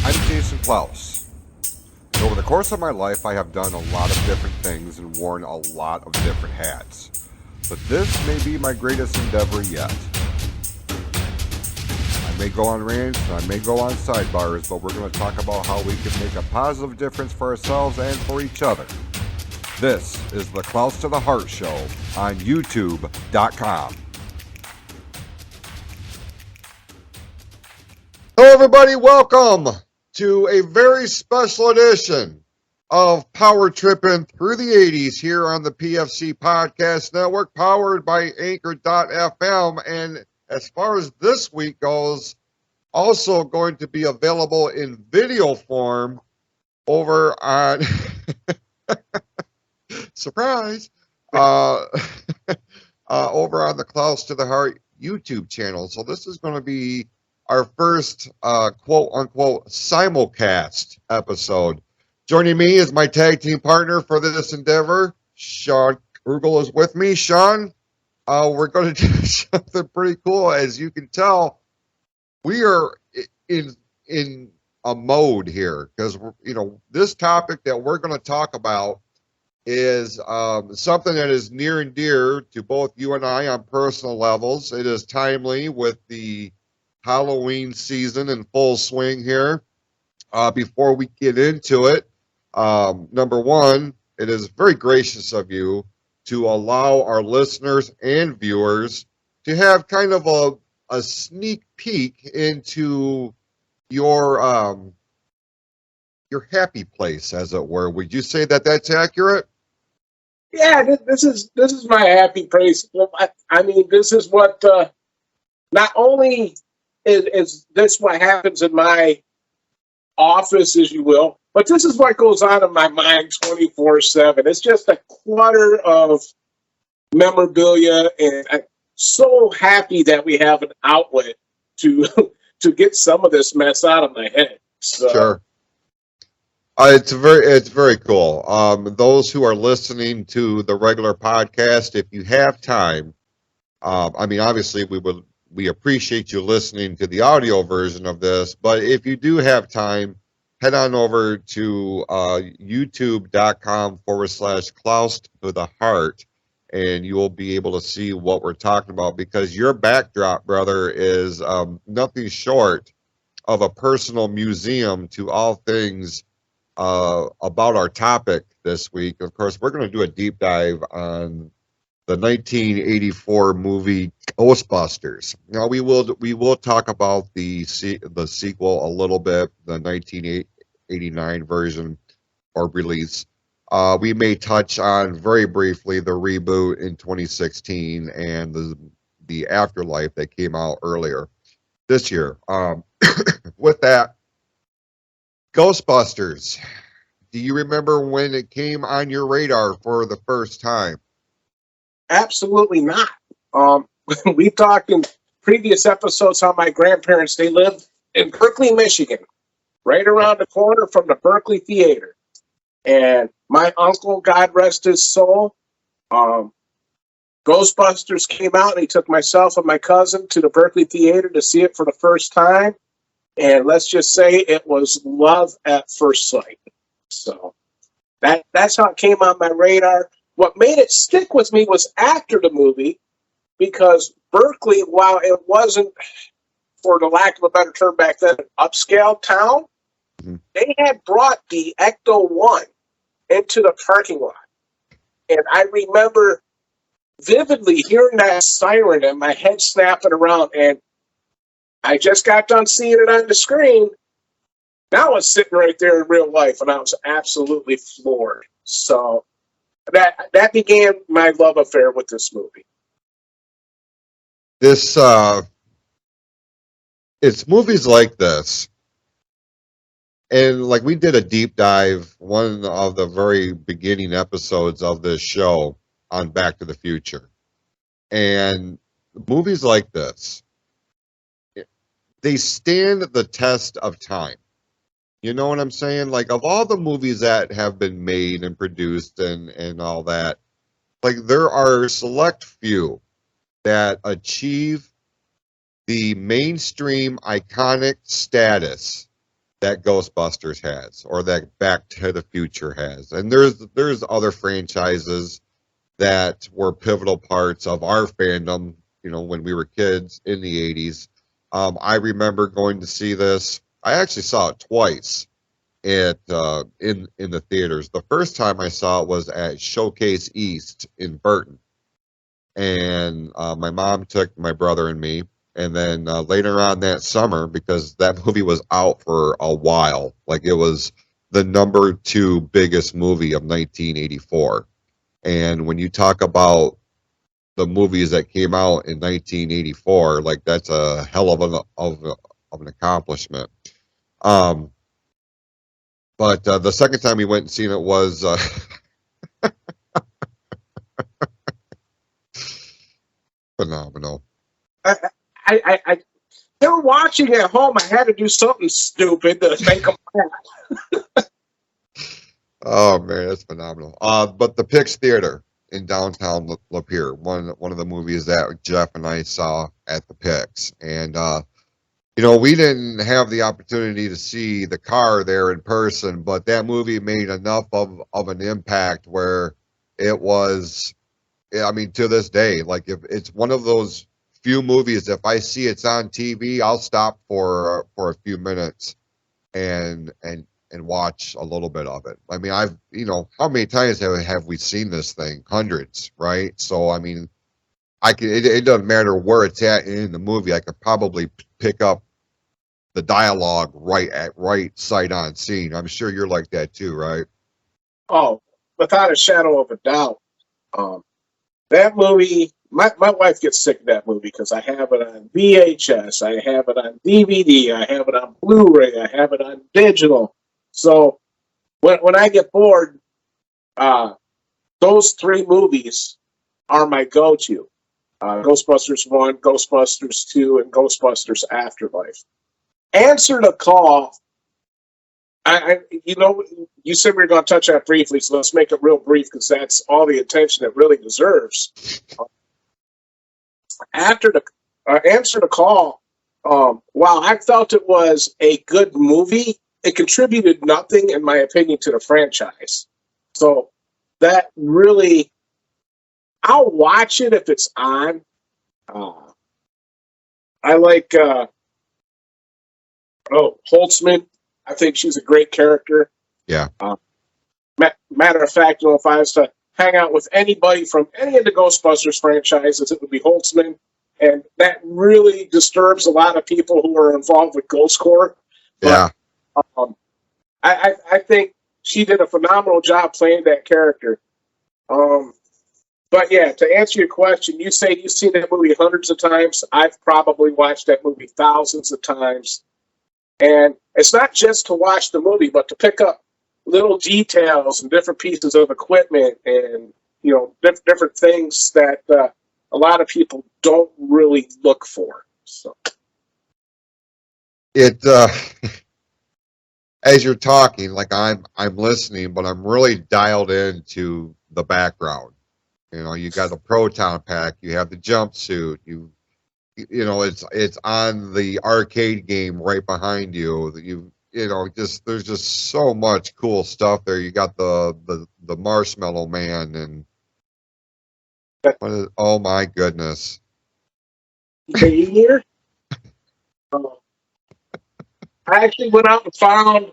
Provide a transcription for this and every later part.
I'm Jason Clouse. And over the course of my life, I have done a lot of different things and worn a lot of different hats. But this may be my greatest endeavor yet. I may go on rants and I may go on sidebars, but we're going to talk about how we can make a positive difference for ourselves and for each other. This is the Clouse to the Heart Show on YouTube.com. Hello, everybody. Welcome to a very special edition of Power Trippin through the 80s here on the PFC Podcast Network, powered by Anchor.fm. And as far as this week goes, also going to be available in video form over on surprise over on the Clouse to the Heart YouTube channel. So this is going to be our first quote-unquote simulcast episode. Joining me is my tag team partner for this endeavor, Shawn Grugel is with me. Shawn, we're going to do something pretty cool. As you can tell, we are in a mode here because, this topic that we're going to talk about is something that is near and dear to both you and I on personal levels. It is timely with the Halloween season in full swing here. Before we get into it, number one, it is very gracious of you to allow our listeners and viewers to have kind of a sneak peek into your happy place, as it were. Would you say that that's accurate? Yeah, this is my happy place. I mean, this is what not only is this what happens in my office, as you will, but this is what goes on in my mind 24/7. It's just a clutter of memorabilia, and I'm so happy that we have an outlet to get some of this mess out of my head. So. Sure. It's very cool. Those who are listening to the regular podcast, if you have time, obviously we appreciate you listening to the audio version of this, but if you do have time, head on over to youtube.com/Clouse to the Heart, and you will be able to see what we're talking about, because your backdrop, brother, is nothing short of a personal museum to all things about our topic this week. Of course, we're going to do a deep dive on the 1984 movie Ghostbusters. Now we will talk about the sequel a little bit, the 1989 version or release. We may touch on very briefly the reboot in 2016 and the Afterlife that came out earlier this year. With that, Ghostbusters. Do you remember when it came on your radar for the first time? Absolutely not. We talked in previous episodes how my grandparents, they lived in Berkeley, Michigan, right around the corner from the Berkeley Theater. And my uncle, God rest his soul, Ghostbusters came out, and he took myself and my cousin to the Berkeley Theater to see it for the first time. And let's just say it was love at first sight. So that's how it came on my radar. What made it stick with me was after the movie, because Berkeley, while it wasn't, for the lack of a better term back then, an upscale town, they had brought the Ecto-1 into the parking lot. And I remember vividly hearing that siren and my head snapping around, and I just got done seeing it on the screen. Now I was sitting right there in real life, and I was absolutely floored. So that began my love affair with this movie. It's movies like this, and like we did a deep dive, one of the very beginning episodes of this show on Back to the Future, and movies like this, they stand the test of time. You know what I'm saying? Like, of all the movies that have been made and produced and all that, like, there are select few that achieve the mainstream iconic status that Ghostbusters has, or that Back to the Future has. And there's other franchises that were pivotal parts of our fandom, when we were kids in the 80s. I remember going to see this. I actually saw it twice at in the theaters. The first time I saw it was at Showcase East in Burton, and my mom took my brother and me. And then later on that summer, because that movie was out for a while, like it was the number two biggest movie of 1984. And when you talk about the movies that came out in 1984, like that's a hell of an accomplishment. Um, but the second time we went and seen it was phenomenal. I they were watching at home. I had to do something stupid to make them laugh. Oh man, that's phenomenal. But the Pix Theater in downtown Lapeer, one of the movies that Jeff and I saw at the Pix, and we didn't have the opportunity to see the car there in person, but that movie made enough of an impact where it was. I mean, to this day, like if it's one of those few movies, if I see it's on TV, I'll stop for a few minutes and watch a little bit of it. I mean, how many times have we seen this thing? Hundreds, right? So I mean, it doesn't matter where it's at in the movie. I could probably pick up the dialogue right sight on scene. I'm sure you're like that too, right? Oh, without a shadow of a doubt. That movie, my wife gets sick of that movie because I have it on VHS, I have it on DVD, I have it on Blu-ray, I have it on digital. So when I get bored, those three movies are my go-to. Ghostbusters 1, Ghostbusters 2, and Ghostbusters Afterlife. Answer the Call. You said we were going to touch on it briefly, so let's make it real brief because that's all the attention it really deserves. After the Answer the Call, while I felt it was a good movie, it contributed nothing, in my opinion, to the franchise. So that really, I'll watch it if it's on. I like Holtzman. I think she's a great character. Yeah. Matter of fact, if I was to hang out with anybody from any of the Ghostbusters franchises, it would be Holtzman. And that really disturbs a lot of people who are involved with Ghost Corps. Yeah. But, I think she did a phenomenal job playing that character. But yeah, to answer your question, you say you've seen that movie hundreds of times. I've probably watched that movie thousands of times. And it's not just to watch the movie, but to pick up little details and different pieces of equipment and, different things that a lot of people don't really look for. So It as you're talking, like I'm listening, but I'm really dialed into the background. You got the proton pack, you have the jumpsuit, it's on the arcade game right behind you. There's just so much cool stuff there. You got the Marshmallow Man and oh my goodness. are you here? I actually went out and found,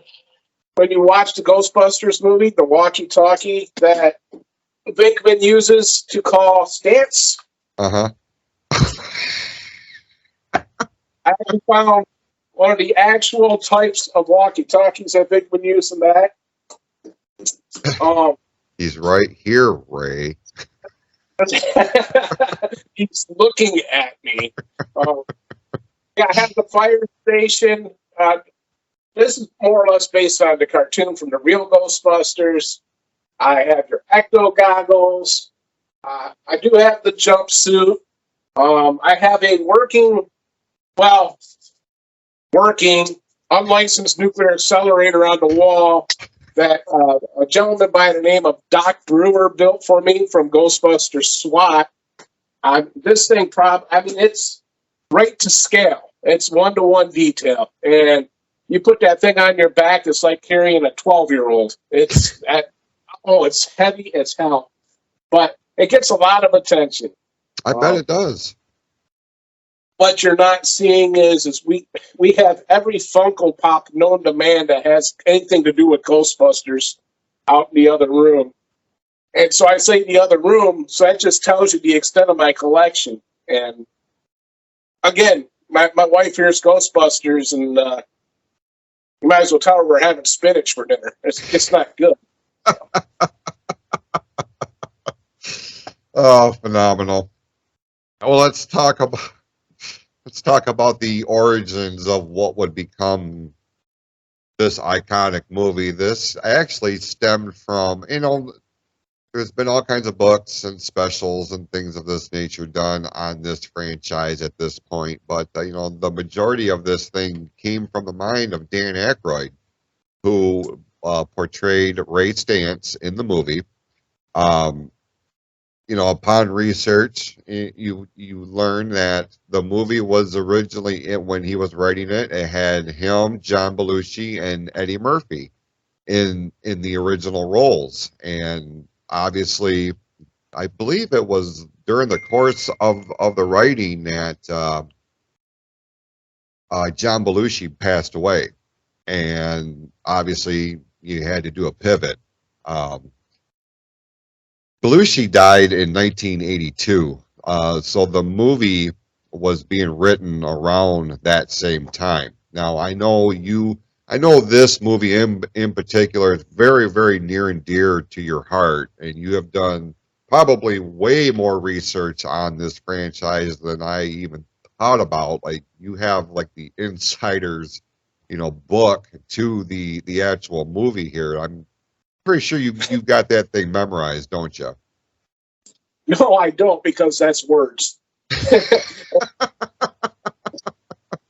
when you watch the Ghostbusters movie, the walkie-talkie that Vickman uses to call Stance. Uh-huh. I actually found one of the actual types of walkie-talkies that Vickman used in that. He's right here, Ray. He's looking at me. Yeah, I have the fire station. This is more or less based on the cartoon from the real Ghostbusters. I have your ecto goggles. I do have the jumpsuit. I have a working unlicensed nuclear accelerator on the wall that a gentleman by the name of Doc Brewer built for me from Ghostbusters SWAT. This thing, it's right to scale. It's 1-to-1 detail. And you put that thing on your back, it's like carrying a 12-year-old. It's heavy as hell, but it gets a lot of attention. I bet it does. What you're not seeing is we have every Funko Pop known to man that has anything to do with Ghostbusters out in the other room. And so I say the other room, so that just tells you the extent of my collection. And again, my wife here's Ghostbusters, and you might as well tell her we're having spinach for dinner. It's not good. Oh, phenomenal. Well, let's talk about the origins of what would become this iconic movie. This actually stemmed from, there's been all kinds of books and specials and things of this nature done on this franchise at this point, but the majority of this thing came from the mind of Dan Aykroyd, who portrayed Ray Stantz in the movie. Upon research, you learn that the movie was originally, when he was writing it, it had him, John Belushi, and Eddie Murphy in the original roles. And obviously, I believe it was during the course of the writing that John Belushi passed away. And obviously, you had to do a pivot. Belushi died in 1982, so the movie was being written around that same time. Now, I know this movie in particular is very, very near and dear to your heart, and you have done probably way more research on this franchise than I even thought about. Like, you have like the insider's, book to the actual movie here. I'm pretty sure you've got that thing memorized, don't you? No, I don't, because that's words.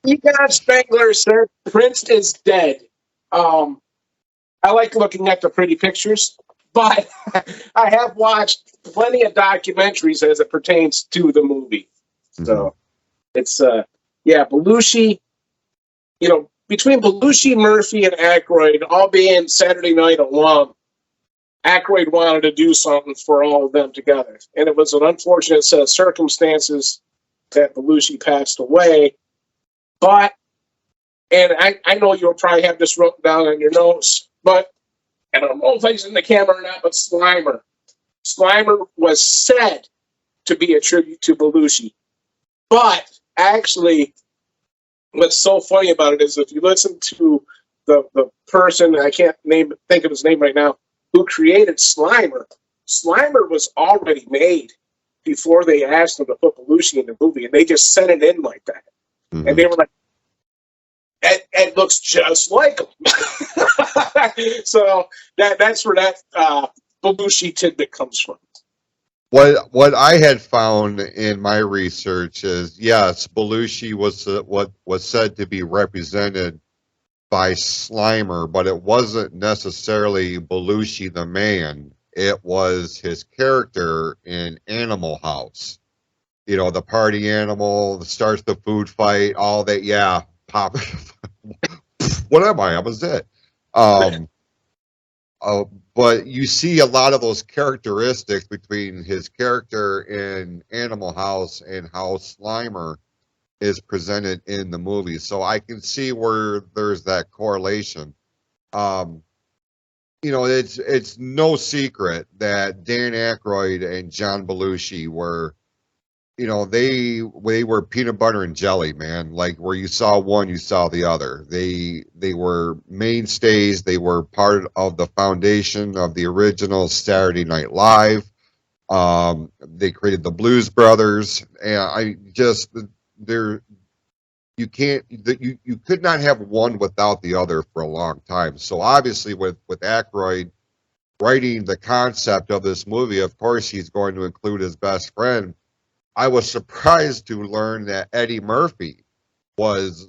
Egon Spengler said Prince is dead. I like looking at the pretty pictures, but I have watched plenty of documentaries as it pertains to the movie. So it's Belushi, between Belushi, Murphy, and Aykroyd all being Saturday Night alum, Aykroyd wanted to do something for all of them together. And it was an unfortunate set of circumstances that Belushi passed away. But, and I know you'll probably have this written down on your notes, but I don't know if he's in the camera or not, but Slimer. Slimer was said to be a tribute to Belushi. But actually, what's so funny about it is if you listen to the person, I can't think of his name right now, who created Slimer, Slimer was already made before they asked him to put Belushi in the movie, and they just sent it in like that. Mm-hmm. And they were like, it looks just like him. So that's where that Belushi tidbit comes from. What I had found in my research is, yes, Belushi was what was said to be represented by Slimer, but it wasn't necessarily Belushi the man. It was his character in Animal House. The party animal, starts the food fight, all that. Yeah, pop. What am I? I was it. But you see a lot of those characteristics between his character in Animal House and how Slimer is presented in the movie. So I can see where there's that correlation. It's no secret that Dan Aykroyd and John Belushi were, they were peanut butter and jelly, man. Like, where you saw one, you saw the other. They were mainstays. They were part of the foundation of the original Saturday Night Live. They created the Blues Brothers, and you could not have one without the other for a long time. So obviously, with Aykroyd writing the concept of this movie, of course he's going to include his best friend. I was surprised to learn that Eddie Murphy was,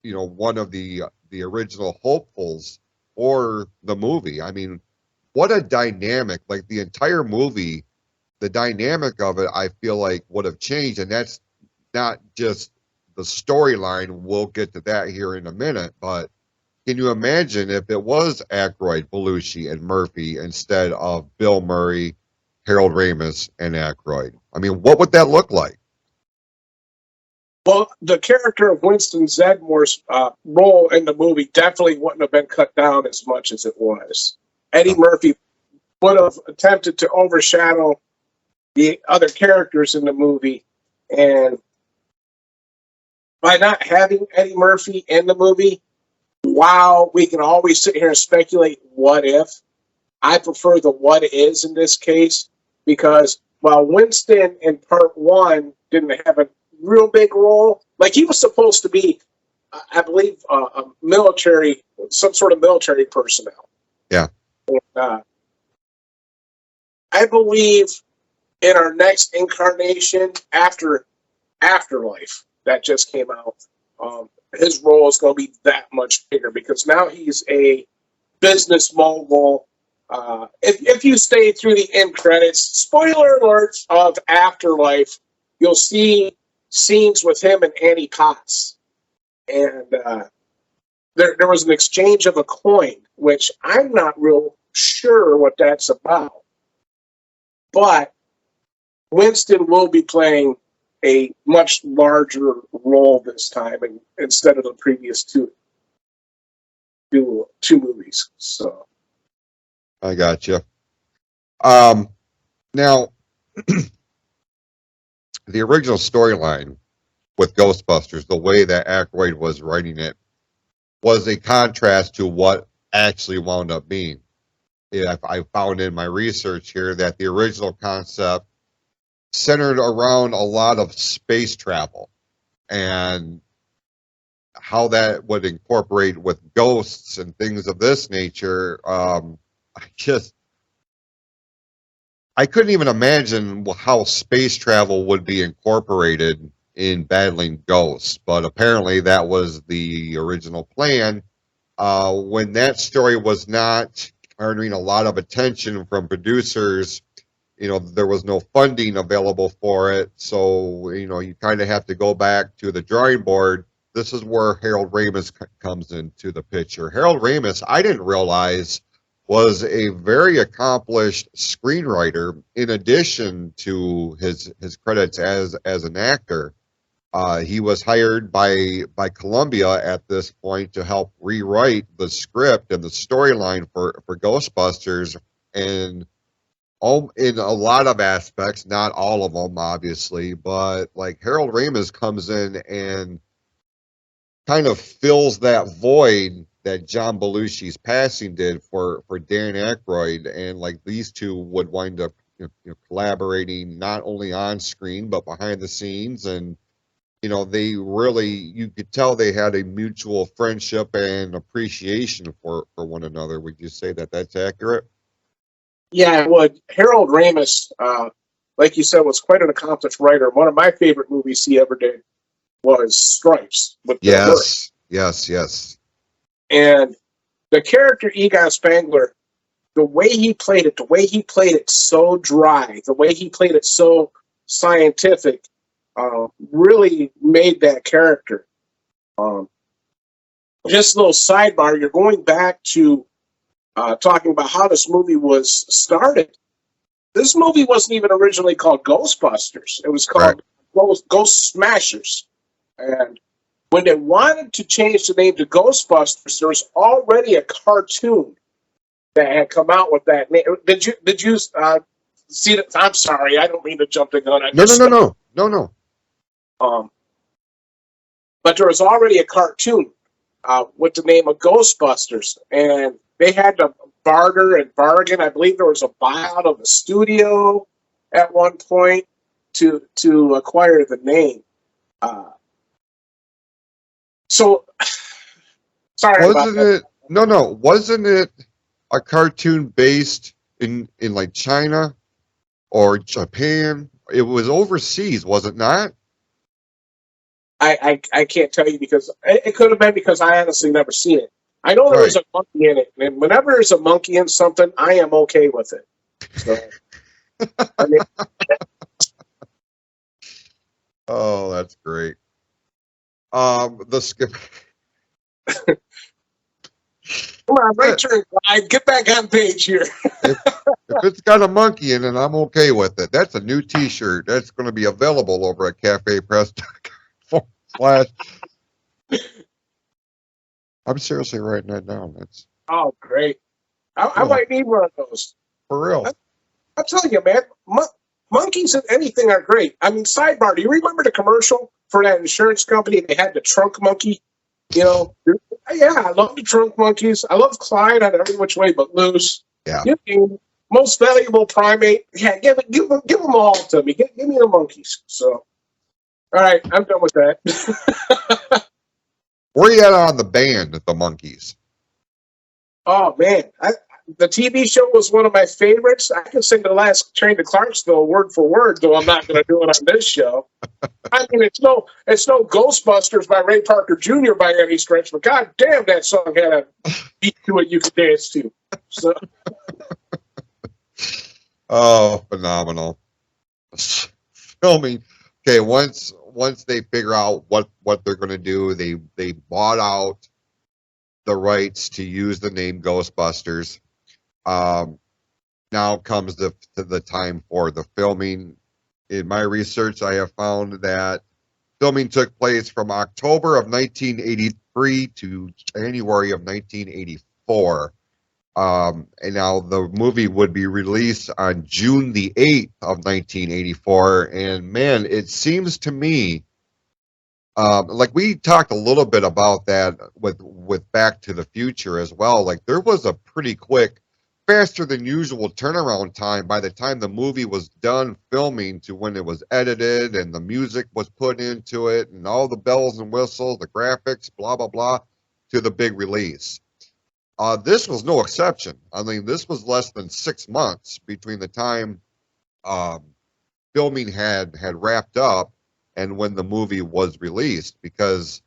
one of the original hopefuls for the movie. I mean, what a dynamic! Like, the entire movie, the dynamic of it, I feel like would have changed, and that's not just the storyline. We'll get to that here in a minute, but can you imagine if it was Aykroyd, Belushi, and Murphy instead of Bill Murray, Harold Ramis, and Aykroyd? I mean, what would that look like? Well, the character of Winston Zedmore's role in the movie definitely wouldn't have been cut down as much as it was. Eddie Murphy would have attempted to overshadow the other characters in the movie, and by not having Eddie Murphy in the movie, while we can always sit here and speculate what if, I prefer the what is in this case, because while Winston in part one didn't have a real big role, like he was supposed to be, I believe, a military, some sort of military personnel. Yeah. And, I believe in our next incarnation after Afterlife that just came out, his role is going to be that much bigger because now he's a business mogul. If you stay through the end credits, spoiler alert of Afterlife, you'll see scenes with him and Annie Potts. And there was an exchange of a coin, which I'm not real sure what that's about. But Winston will be playing a much larger role this time instead of the previous two movies. So I got you. Now, the original storyline with Ghostbusters, the way that Aykroyd was writing it, was a contrast to what actually wound up being. I found in my research here that the original concept centered around a lot of space travel and how that would incorporate with ghosts and things of this nature. I couldn't even imagine how space travel would be incorporated in battling ghosts, but apparently that was the original plan. When that story was not garnering a lot of attention from producers, there was no funding available for it. So, you kind of have to go back to the drawing board. This is where Harold Ramis comes into the picture. Harold Ramis, I didn't realize, was a very accomplished screenwriter in addition to his credits as an actor. He was hired by Columbia at this point to help rewrite the script and the storyline for Ghostbusters, and in a lot of aspects, not all of them, obviously, but like Harold Ramis comes in and kind of fills that void that John Belushi's passing did for Dan Aykroyd, and like these two would wind up collaborating not only on screen but behind the scenes, and they really, you could tell they had a mutual friendship and appreciation for one another. Would you say that that's accurate? yeah, it would. Harold Ramis, like you said, was quite an accomplished writer. One of my favorite movies he ever did was Stripes with Bill Murray. Yes. And the character Egon Spangler, the way he played it so dry, the way he played it so scientific, really made that character. Just a little sidebar, you're going back to talking about how this movie was started. This movie wasn't even originally called Ghostbusters. It was called Ghost Smashers. And when they wanted to change the name to Ghostbusters, there was already a cartoon that had come out with that name. Did you see that? I'm sorry, I don't mean to jump the gun. No. But there was already a cartoon with the name of Ghostbusters, and they had to barter and bargain. I believe there was a buyout of the studio at one point to acquire the name. So, sorry about that. Wasn't it a cartoon based in like China or Japan? It was overseas, was it not? I can't tell you because it could have been because I honestly never seen it. I know there was a monkey in it, and whenever there's a monkey in something, I am okay with it. So, I mean, Oh, that's great. The skip. Come on, right turn, Clyde. Get back on page here. If it's got a monkey in it, I'm okay with it. That's a new T-shirt. That's going to be available over at cafepress.com/. I'm seriously writing that down. That's Oh, great. I might need one of those. for real. I'm telling you, man, monkeys and anything are great. I mean, sidebar, do you remember the commercial for that insurance company? They had the trunk monkey. You know, yeah, I love the trunk monkeys. I love Clyde on every which way but loose. Yeah. You know, most valuable primate. Yeah, give them all to me. Give me the monkeys. So, all right, I'm done with that. Where you at on the band, the Monkees? Oh man, the TV show was one of my favorites. I can sing the last train to Clarksville word for word, though I'm not going to do it on this show. I mean, it's no Ghostbusters by Ray Parker Jr. by any stretch, but god damn, that song had a beat to it you could dance to. So, Oh, phenomenal. Filming. Okay, once they figure out what they're going to do, they bought out the rights to use the name Ghostbusters. Now comes the time for the filming. In my research, I have found that filming took place from October of 1983 to January of 1984. And now the movie would be released on June the 8th of 1984. And man, it seems to me, like we talked a little bit about that with Back to the Future as well. Like there was a pretty quick, faster than usual turnaround time by the time the movie was done filming to when it was edited and the music was put into it and all the bells and whistles, the graphics, blah, blah, blah, to the big release. This was no exception. I mean, this was less than 6 months between the time filming had wrapped up and when the movie was released, because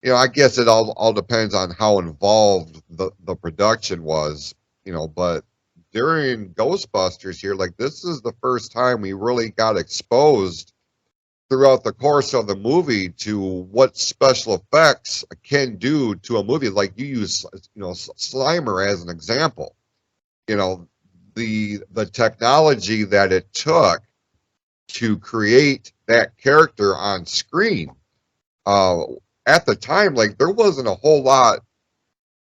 I guess it all depends on how involved the production was, but during Ghostbusters here, like this is the first time we really got exposed throughout the course of the movie to what special effects can do to a movie. Like you use, Slimer as an example. The technology that it took to create that character on screen. At the time, like there wasn't a whole lot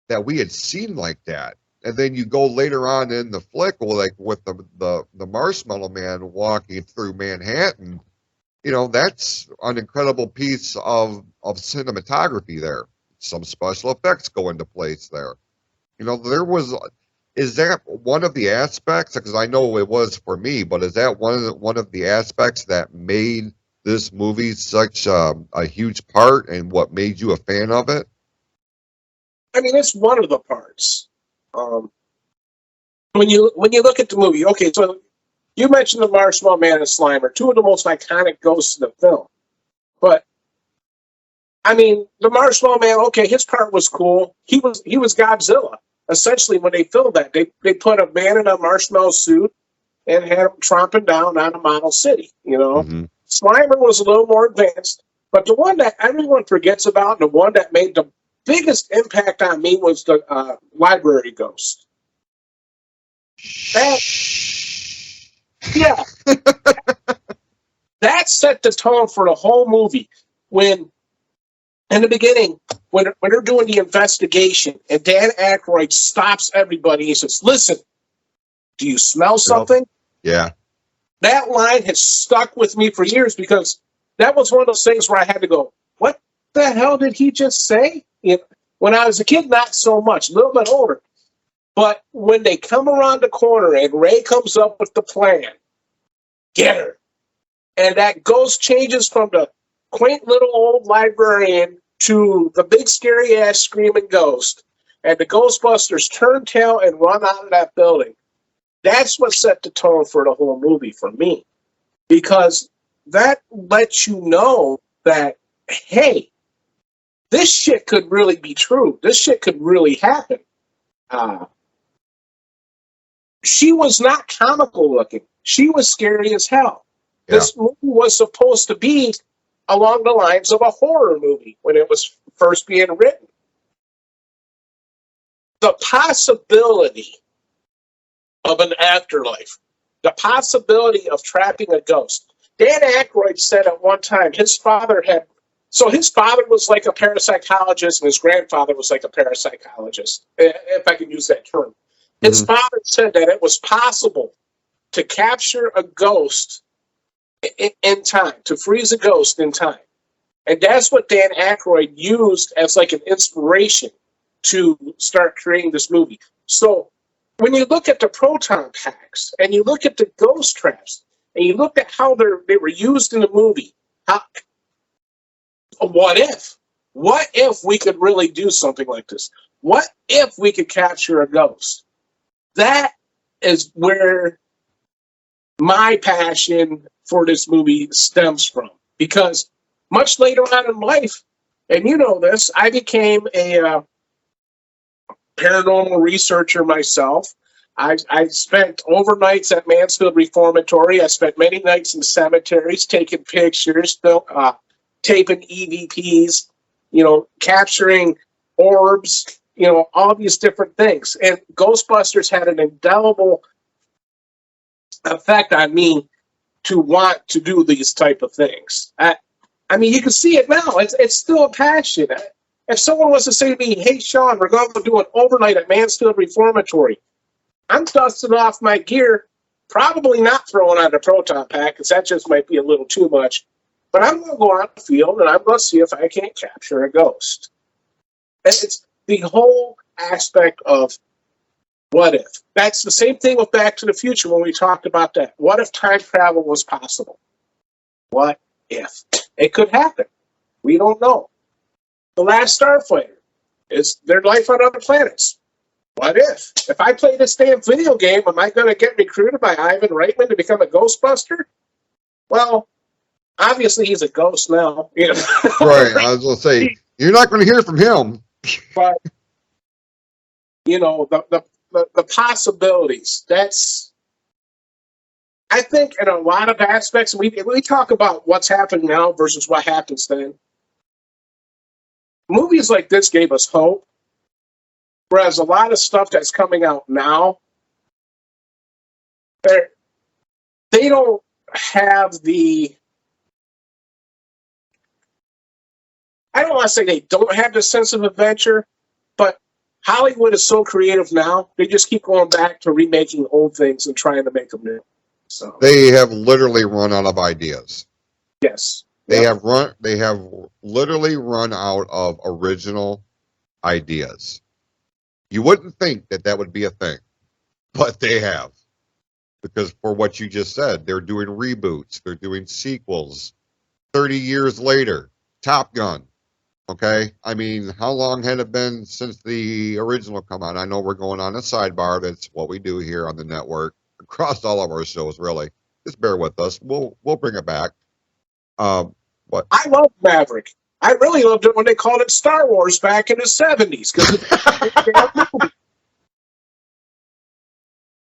that we had seen like that. And then you go later on in the flick, like with the Marshmallow Man walking through Manhattan. That's an incredible piece of cinematography there. Some special effects go into place there. Is that one of the aspects? Because I know it was for me, but is that one of the aspects that made this movie such a huge part and what made you a fan of it? I mean, it's one of the parts. When you look at the movie, okay, so you mentioned the Marshmallow Man and Slimer, two of the most iconic ghosts in the film. But I mean, the Marshmallow Man, okay, his part was cool. He was Godzilla. Essentially, when they filmed that, they put a man in a marshmallow suit and had him tromping down on a model city. Mm-hmm. Slimer was a little more advanced, but the one that everyone forgets about, and the one that made the biggest impact on me, was the library ghost. Yeah. That set the tone for the whole movie. When, in the beginning, when they're doing the investigation, and Dan Aykroyd stops everybody, he says, "Listen, do you smell something?" Yeah. That line has stuck with me for years because that was one of those things where I had to go, what the hell did he just say? When I was a kid, not so much, a little bit older. But when they come around the corner and Ray comes up with the plan, get her. And that ghost changes from the quaint little old librarian to the big scary ass screaming ghost. And the Ghostbusters turn tail and run out of that building. That's what set the tone for the whole movie for me. Because that lets you know that, hey, this shit could really be true. This shit could really happen. She was not comical looking. She was scary as hell. Yeah. This movie was supposed to be along the lines of a horror movie when it was first being written. The possibility of an afterlife, the possibility of trapping a ghost. Dan Aykroyd said at one time his father was like a parapsychologist and his grandfather was like a parapsychologist, if I can use that term. His father said that it was possible to capture a ghost in time, to freeze a ghost in time. And that's what Dan Aykroyd used as like an inspiration to start creating this movie. So when you look at the proton packs and you look at the ghost traps and you look at how they were used in the movie, what if? What if we could really do something like this? What if we could capture a ghost? That is where my passion for this movie stems from. Because much later on in life, and you know this, I became a paranormal researcher myself. I spent overnights at Mansfield Reformatory. I spent many nights in cemeteries taking pictures, taping EVPs, capturing orbs, all these different things. And Ghostbusters had an indelible effect on me to want to do these type of things. I mean, you can see it now. It's still a passion. If someone was to say to me, "Hey, Sean, we're going to do an overnight at Mansfield Reformatory," I'm dusting off my gear, probably not throwing out a proton pack, because that just might be a little too much. But I'm going to go out in the field, and I'm going to see if I can't capture a ghost. It's the whole aspect of what if. That's the same thing with Back to the Future when we talked about that. What if time travel was possible? What if? It could happen. We don't know. The Last Starfighter, is there life on other planets? What if? If I play this damn video game, am I going to get recruited by Ivan Reitman to become a Ghostbuster? Well, obviously he's a ghost now. Right. I was going to say, you're not going to hear from him. But, the possibilities, that's, I think in a lot of aspects, we talk about what's happening now versus what happens then. Movies like this gave us hope, whereas a lot of stuff that's coming out now, they don't have the, I don't want to say they don't have the sense of adventure, but Hollywood is so creative now, they just keep going back to remaking old things and trying to make them new. So They have literally run out of ideas. yes. They have literally run out of original ideas. You wouldn't think that would be a thing, but they have. Because for what you just said, they're doing reboots, they're doing sequels. 30 years later, Top Gun. Okay? I mean, how long had it been since the original come out? I know we're going on a sidebar. That's what we do here on the network. Across all of our shows, really. Just bear with us. We'll bring it back. What? I love Maverick. I really loved it when they called it Star Wars back in the 70s.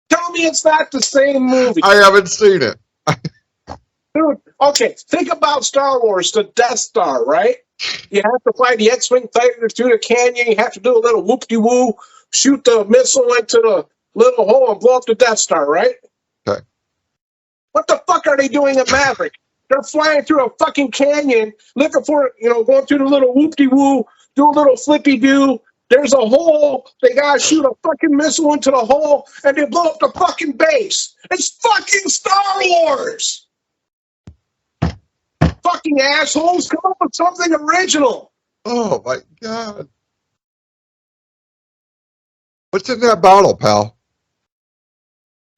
Tell me it's not the same movie. I haven't seen it. Dude, okay, think about Star Wars, the Death Star, right? You have to fly the X-Wing fighter through the canyon. You have to do a little whoop-de-woo, shoot the missile into the little hole and blow up the Death Star, right? Okay. What the fuck are they doing at Maverick? They're flying through a fucking canyon, looking for, going through the little whoop-de-woo, do a little flippy-doo. There's a hole. They gotta shoot a fucking missile into the hole, and they blow up the fucking base. It's fucking Star Wars! Fucking assholes, come up with something original. Oh, my God. What's in that bottle, pal?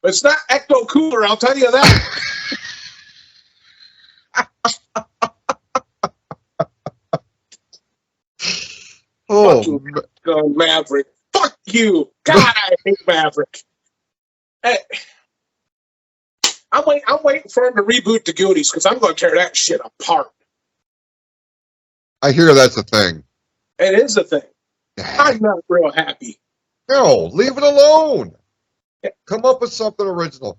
It's not Ecto Cooler, I'll tell you that. Oh, Maverick. Fuck you. God, I hate Maverick. Hey, I'm waiting for him to reboot the Goonies because I'm going to tear that shit apart. I hear that's a thing. It is a thing. I'm not real happy. No, leave it alone. Come up with something original.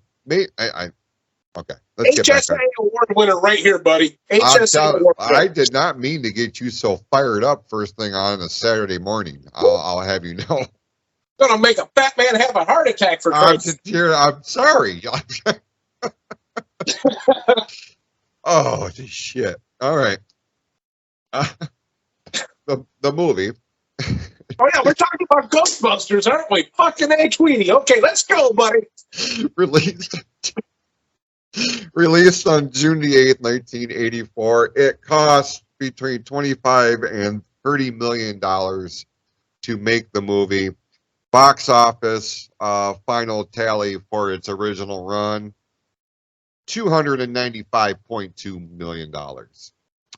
Okay, let's get back HSA on. award winner right here, buddy. HSA award winner. I did not mean to get you so fired up first thing on a Saturday morning. I'll have you know. Gonna make a fat man have a heart attack for Christ's sake. I'm sorry. Oh, shit. All right. The movie. Oh yeah, we're talking about Ghostbusters, aren't we? Fucking A, Tweety. Okay, let's go, buddy. Released on June the 8th, 1984. It cost between $25 and $30 million to make the movie. Box office final tally for its original run, $295.2 million.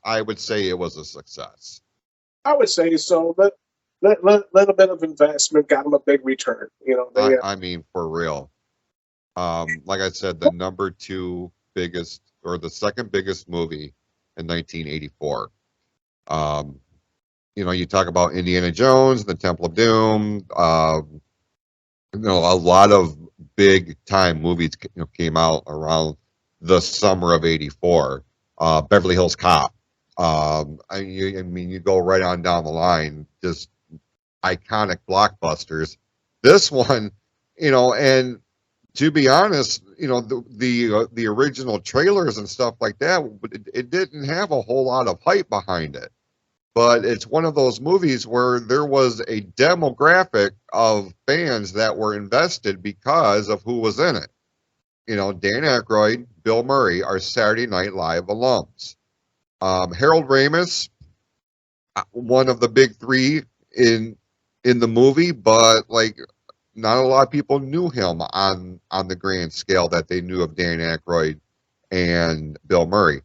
I would say it was a success. I would say so, but little bit of investment got them a big return. You know, I mean, for real. Like I said, the number 2 biggest or the second biggest movie in 1984. You talk about Indiana Jones, The Temple of Doom. A lot of big time movies came out around the summer of '84. Beverly Hills Cop. You go right on down the line, just iconic blockbusters. This one, and to be honest, the original trailers and stuff like that, it didn't have a whole lot of hype behind it. But it's one of those movies where there was a demographic of fans that were invested because of who was in it. Dan Aykroyd, Bill Murray are Saturday Night Live alums. Harold Ramis, one of the big 3 in the movie, but not a lot of people knew him on the grand scale that they knew of Dan Aykroyd and Bill Murray.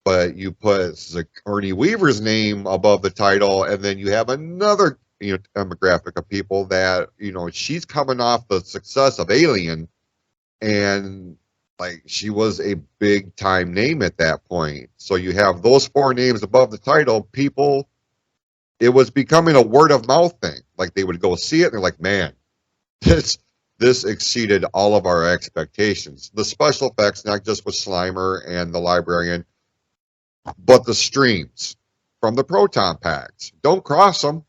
But you put Sigourney Weaver's name above the title, and then you have another demographic of people that she's coming off the success of Alien, and she was a big time name at that point. So you have those 4 names above the title. People, it was becoming a word of mouth thing. They would go see it, and they're like, man, this exceeded all of our expectations. The special effects, not just with Slimer and the Librarian, but the streams from the proton packs. Don't cross them.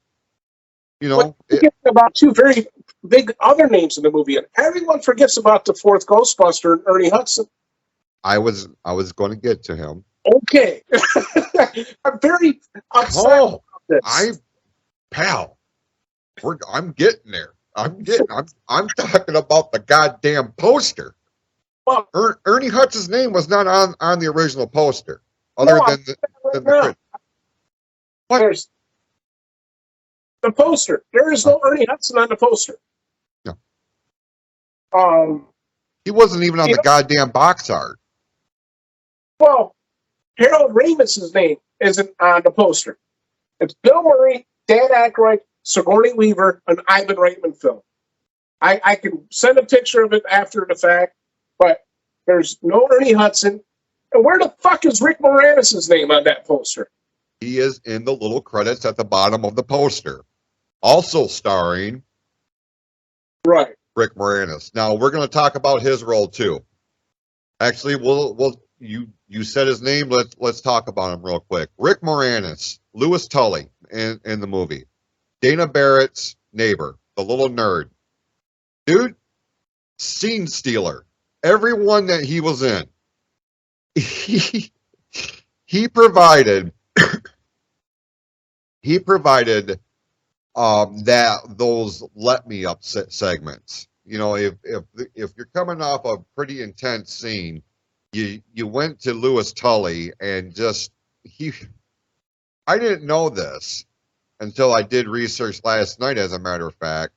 About 2 very big other names in the movie, and everyone forgets about the 4th Ghostbuster, Ernie Hudson. I was going to get to him. Okay. I'm very upset about this. I'm getting there. I'm talking about the goddamn poster. Well, Ernie Hudson's name was not on the original poster. Other than the what? There's the poster. There is no Ernie Hudson on the poster. No. He wasn't even on the goddamn box art. Well, Harold Ramis's name isn't on the poster. It's Bill Murray, Dan Aykroyd, Sigourney Weaver, an Ivan Reitman film. I can send a picture of it after the fact, but there's no Ernie Hudson. And where the fuck is Rick Moranis' name on that poster? He is in the little credits at the bottom of the poster. Also starring Rick Moranis. Now we're going to talk about his role too. Actually, you said his name. Let's talk about him real quick. Rick Moranis, Louis Tully in the movie. Dana Barrett's neighbor, the little nerd. Dude, scene stealer. Everyone that he was in. He provided those let me up segments. If you're coming off a pretty intense scene, you went to Louis Tully and I didn't know this until I did research last night, as a matter of fact.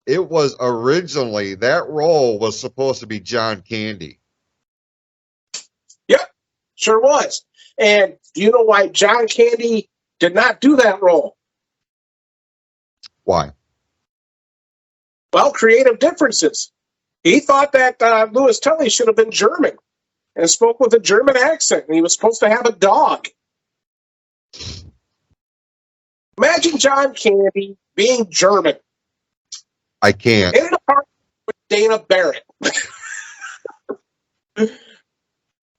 It was originally, that role was supposed to be John Candy. Yep, sure was. And do you know why John Candy did not do that role? Why? Well, creative differences. He thought that Louis Tully should have been German and spoke with a German accent, and he was supposed to have a dog. Imagine John Candy being German. I can't. In an apartment with Dana Barrett.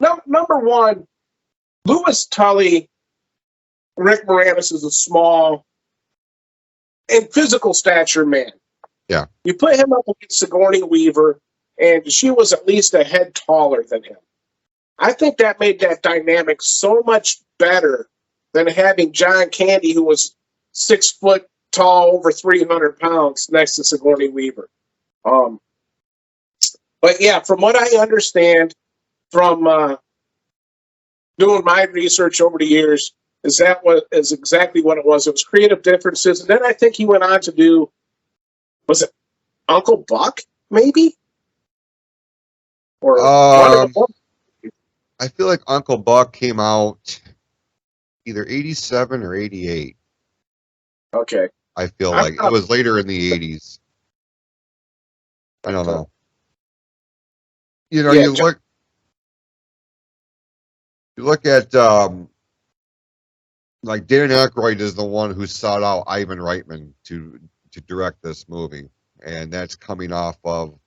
No, number one, Louis Tully, Rick Moranis is a small and physical stature man. Yeah. You put him up against Sigourney Weaver, and she was at least a head taller than him. I think that made that dynamic so much better than having John Candy, who was 6 foot tall, over 300 pounds, next to Sigourney Weaver. But yeah, from what I understand from doing my research over the years, is exactly what it was. It was creative differences, and then I think he went on to do, was it Uncle Buck, maybe, or one of the. I feel like Uncle Buck came out either 87 or 88. Okay, I feel like it was later in the 80s. I don't know. You know, Yeah, you look at like Dan Aykroyd is the one who sought out Ivan Reitman to direct this movie, and that's coming off of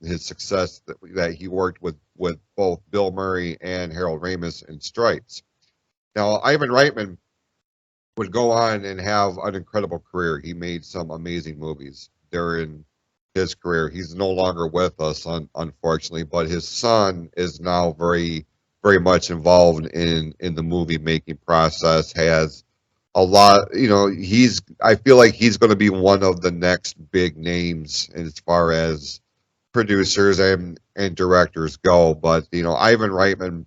his success that he worked with both Bill Murray and Harold Ramis in Stripes. Now, Ivan Reitman would go on and have an incredible career. He made some amazing movies during his career. He's no longer with us, unfortunately, but his son is now very, very much involved in the movie making process. Has a lot, you know. I feel like he's going to be one of the next big names as far as producers and directors go. But you know, Ivan Reitman.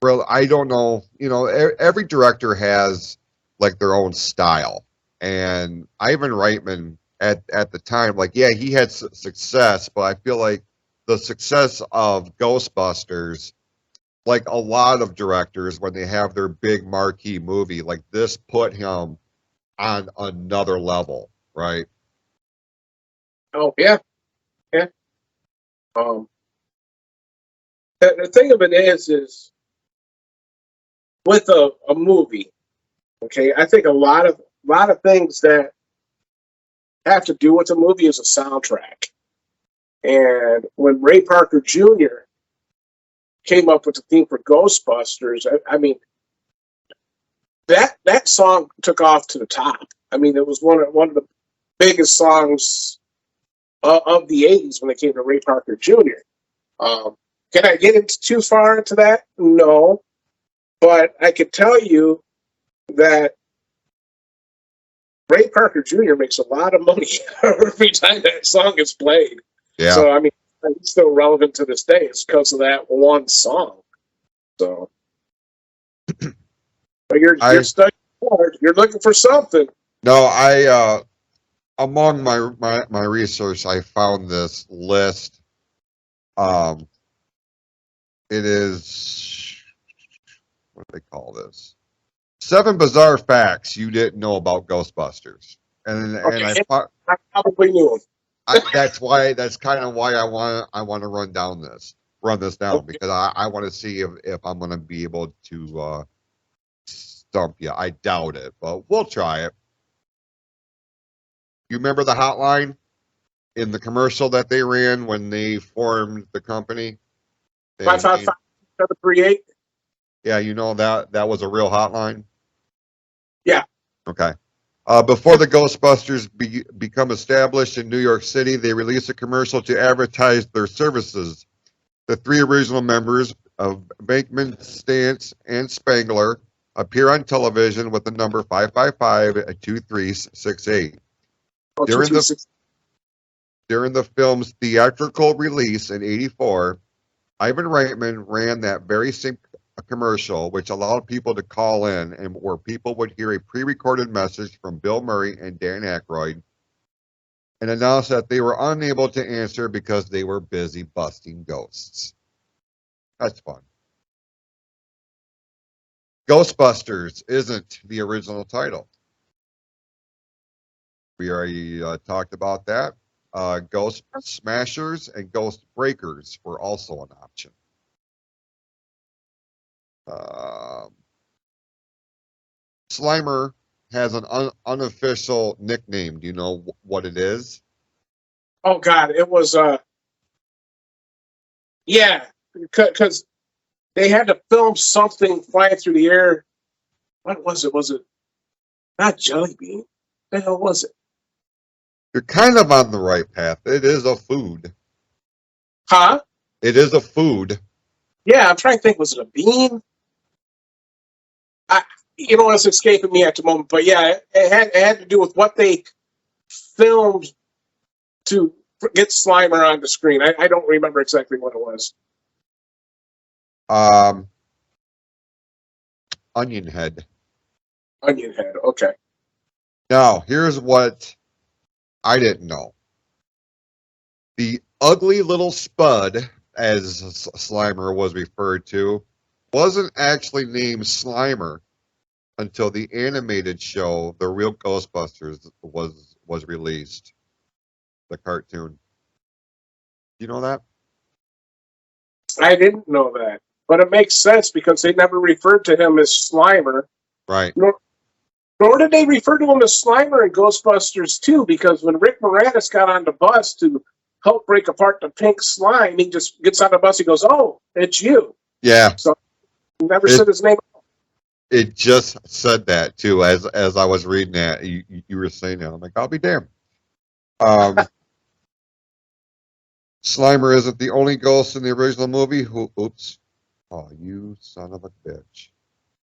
Well, I don't know. You know, every director has like their own style, and Ivan Reitman at the time, like, yeah, he had success, but I feel like the success of Ghostbusters, like a lot of directors, when they have their big marquee movie, like this, put him on another level, right? Oh yeah, yeah. Um, the thing of it is with a movie. Okay, I think a lot of things that have to do with the movie is a soundtrack. And when Ray Parker Jr. came up with the theme for Ghostbusters, I mean that song took off to the top. I mean, it was one of the biggest songs of the '80s when it came to Ray Parker Jr. Can I get into too far into that? No, but I could tell you that Ray Parker Jr. makes a lot of money every time that song is played. Yeah. So I mean, it's still relevant to this day. It's because of that one song. So, but you're stuck hard. You're looking for something. No, I among my research, I found this list. Um, it is, what do they call this? 7 bizarre facts you didn't know about Ghostbusters, and Okay, I probably knew him. that's kind of why I want to run this down Okay. because I want to see if I'm going to be able to stump you. I doubt it, but we'll try it. You remember the hotline in the commercial that they ran when they formed the company? 555-738. Yeah, you know that was a real hotline. Yeah. Okay. Before the Ghostbusters become established in New York City, they released a commercial to advertise their services. The 3 original members of Bankman, Stantz, and Spangler appear on television with the number 555-2368. Oh, During the film's theatrical release in '84, Ivan Reitman ran that very same commercial, which allowed people to call in and where people would hear a pre-recorded message from Bill Murray and Dan Aykroyd and announce that they were unable to answer because they were busy busting ghosts. That's fun. Ghostbusters isn't the original title. We already talked about that. Ghost Smashers and Ghost Breakers were also an option. Slimer has an unofficial nickname. Do you know what it is? Oh God, it was Yeah, because they had to film something flying through the air. What was it? Was it not Jelly Bean? The hell was it? You're kind of on the right path. It is a food. Huh? It is a food. Yeah, I'm trying to think. Was it a bean? I, it's escaping me at the moment. But yeah, it had to do with what they filmed to get Slimer on the screen. I don't remember exactly what it was. Um, onion head. Onion head. Okay. Now, here's what I didn't know. The ugly little spud, as Slimer was referred to, wasn't actually named Slimer until the animated show, The Real Ghostbusters, was released. The cartoon. You know that? I didn't know that, but it makes sense because they never referred to him as Slimer. Right. Nor did they refer to him as Slimer in Ghostbusters 2, because when Rick Moranis got on the bus to help break apart the pink slime, he just gets on the bus, he goes, "Oh, it's you." Yeah. So he never said his name. It just said that too as I was reading that. You were saying that. I'm like, I'll be damned. Slimer isn't the only ghost in the original movie who. Oops. Oh, you son of a bitch.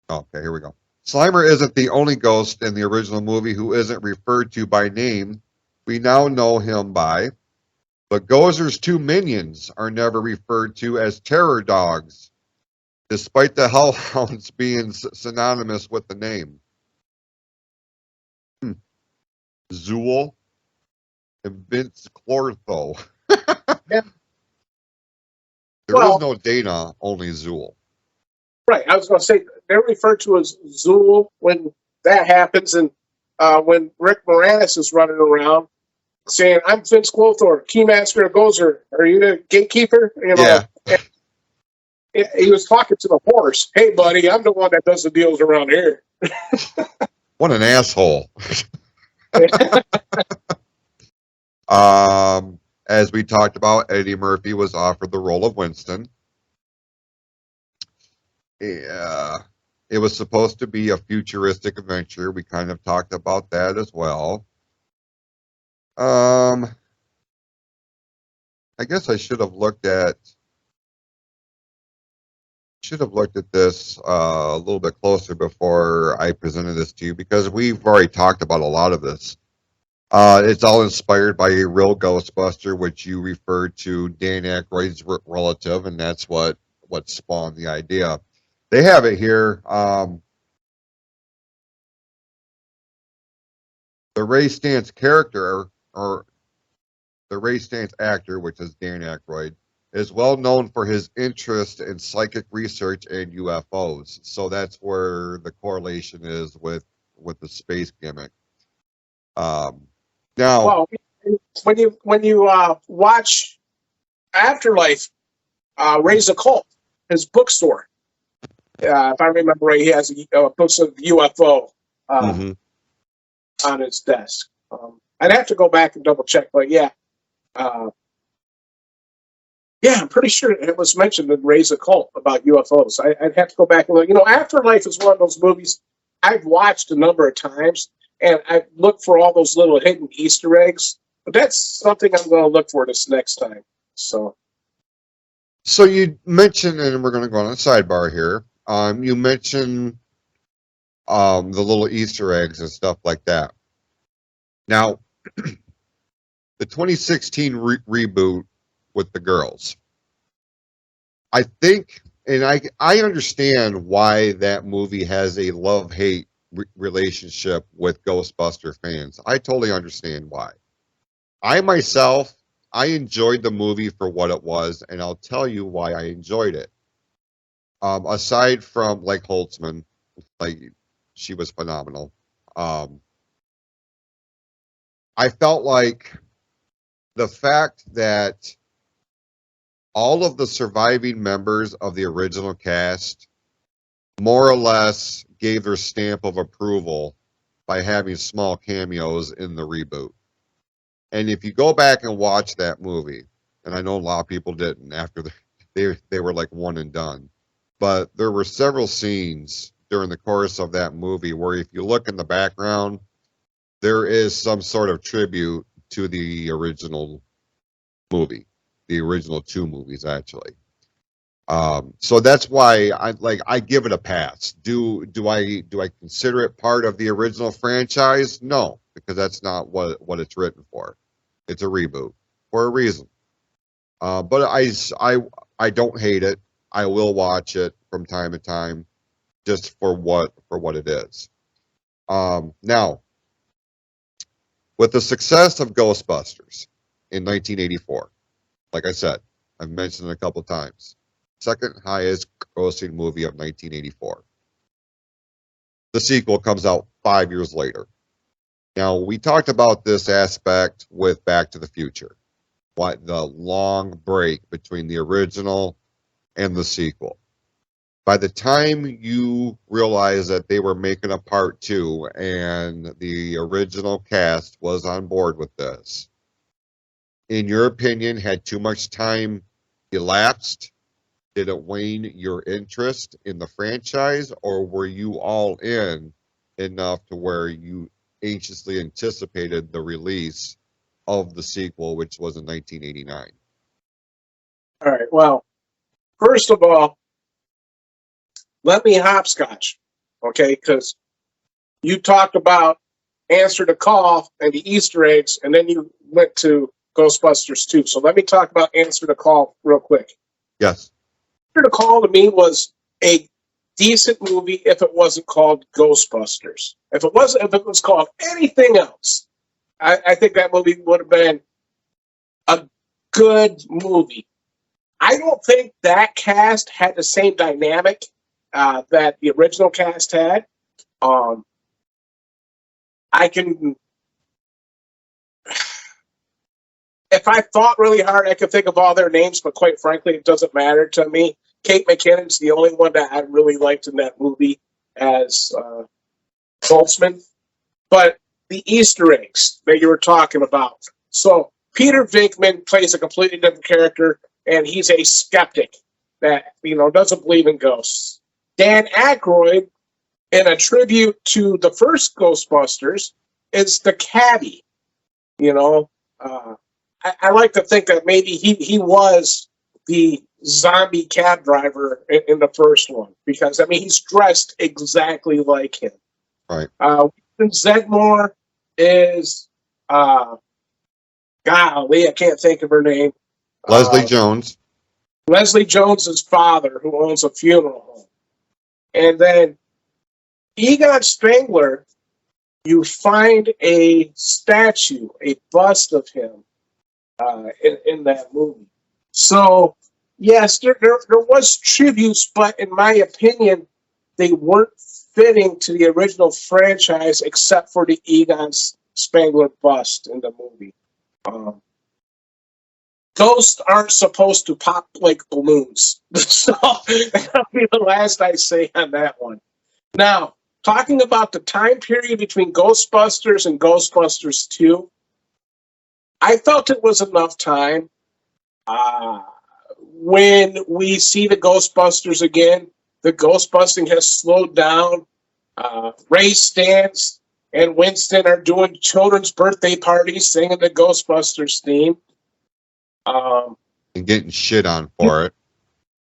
Okay, here we go. Slimer isn't the only ghost in the original movie who isn't referred to by name. We now know him by. But Gozer's two minions are never referred to as terror dogs, despite the hellhounds being synonymous with the name. Zool and Vince Clortho. Yeah. There is no Dana, only Zool. Right. I was going to say, they're referred to as Zool when that happens, and when Rick Moranis is running around saying, "I'm Vince Clortho, Keymaster of Gozer. Are you the gatekeeper?" Yeah. He was talking to the horse. "Hey, buddy, I'm the one that does the deals around here." What an asshole. As we talked about, Eddie Murphy was offered the role of Winston. Yeah, it was supposed to be a futuristic adventure. We kind of talked about that as well. I guess I should have looked at this a little bit closer before I presented this to you, because we've already talked about a lot of this. It's all inspired by a real Ghostbuster, which you referred to Dan Aykroyd's relative, and that's what spawned the idea. They have it here. The Ray Stantz character, or the Ray Stantz actor, which is Dan Aykroyd, is well known for his interest in psychic research and UFOs. So that's where the correlation is with the space gimmick. Now, Well, when you watch Afterlife, Raise a Cult, his bookstore. If I remember right, he has books of UFO on his desk. I'd have to go back and double check, but yeah, I'm pretty sure it was mentioned in Raise a Cult about UFOs. I'd have to go back and look. Afterlife is one of those movies I've watched a number of times, and I look for all those little hidden Easter eggs. But that's something I'm going to look for this next time. So you mentioned, and we're going to go on a sidebar here. You mentioned the little Easter eggs and stuff like that. Now, the 2016 reboot with the girls, I think, and I understand why that movie has a love-hate relationship with Ghostbuster fans. I totally understand why. I myself, I enjoyed the movie for what it was, and I'll tell you why I enjoyed it. Aside from like Holtzman, like she was phenomenal. I felt like the fact that all of the surviving members of the original cast more or less gave their stamp of approval by having small cameos in the reboot. And if you go back and watch that movie, and I know a lot of people didn't after they were like one and done. But there were several scenes during the course of that movie where if you look in the background, there is some sort of tribute to the original movie, the original two movies actually. So that's why I give it a pass. Do I consider it part of the original franchise? No, because that's not what it's written for. It's a reboot for a reason. But I don't hate it. I will watch it from time to time, just for what it is. Now, with the success of Ghostbusters in 1984, like I said, I've mentioned it a couple times. Second highest grossing movie of 1984. The sequel comes out 5 years later. Now, we talked about this aspect with Back to the Future. What the long break between the original and the sequel. By the time you realize that they were making a part two and the original cast was on board with this, in your opinion, had too much time elapsed? Did it wane your interest in the franchise, or were you all in enough to where you anxiously anticipated the release of the sequel, which was in 1989? All right. Well, first of all, let me hopscotch, okay? Because you talked about Answer the Call and the Easter eggs, and then you went to Ghostbusters 2. So let me talk about Answer the Call real quick. Yes. Answer the Call to me was a decent movie if it wasn't called Ghostbusters. If it was called anything else, I think that movie would have been a good movie. I don't think that cast had the same dynamic that the original cast had. I can, if I thought really hard, I could think of all their names, but quite frankly, it doesn't matter to me. Kate McKinnon's the only one that I really liked in that movie as Goldsman. But the Easter eggs that you were talking about. So Peter Venkman plays a completely different character, and he's a skeptic that, doesn't believe in ghosts. Dan Aykroyd, in a tribute to the first Ghostbusters, is the cabbie. I like to think that maybe he was the zombie cab driver in the first one, because he's dressed exactly like him. Right. Zedmore is golly, I can't think of her name. Leslie Jones. Leslie Jones's father, who owns a funeral home. And then Egon Spengler, you find a statue, a bust of him in that movie. So, yes, there was tributes, but in my opinion, they weren't fitting to the original franchise except for the Egon Spengler bust in the movie. Ghosts aren't supposed to pop like balloons. So that'll be the last I say on that one. Now, talking about the time period between Ghostbusters and Ghostbusters 2, I felt it was enough time. When we see the Ghostbusters again, the ghostbusting has slowed down. Ray Stantz and Winston are doing children's birthday parties singing the Ghostbusters theme. And getting shit on for it.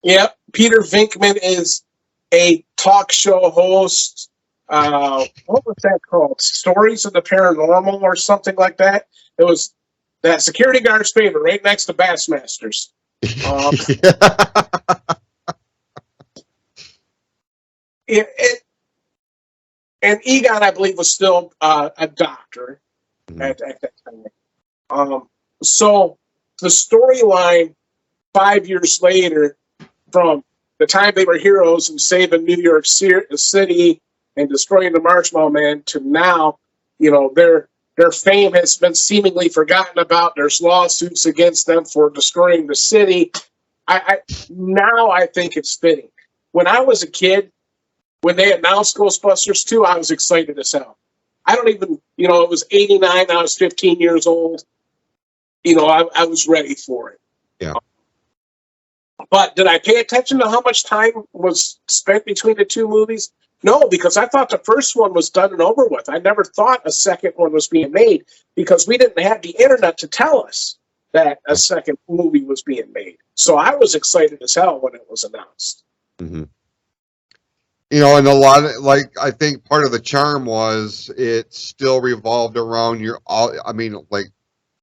Yep. Peter Venkman is a talk show host. What was that called? Stories of the Paranormal or something like that. It was that security guard's favorite, right next to Bassmasters. And Egon, I believe, was still a doctor at that time. So the storyline 5 years later, from the time they were heroes and saving New York City and destroying the Marshmallow Man to now, their fame has been seemingly forgotten about. There's lawsuits against them for destroying the city. Now I think it's fitting. When I was a kid, when they announced Ghostbusters 2, I was excited as hell. I don't even, it was 89, I was 15 years old. I was ready for it. Yeah. But did I pay attention to how much time was spent between the two movies? No, because I thought the first one was done and over with. I never thought a second one was being made because we didn't have the internet to tell us that a second movie was being made. So I was excited as hell when it was announced. Mm-hmm. You know, and a lot of, like, I think part of the charm was it still revolved around like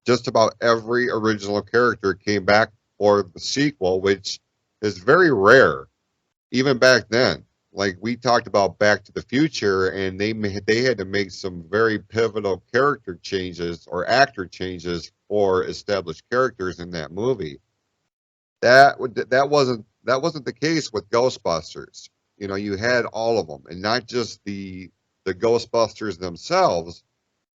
just about every original character came back for the sequel, which is very rare, even back then. Like we talked about Back to the Future, and they had to make some very pivotal character changes or actor changes for established characters in that movie. That wasn't the case with Ghostbusters. You know, you had all of them, and not just the Ghostbusters themselves,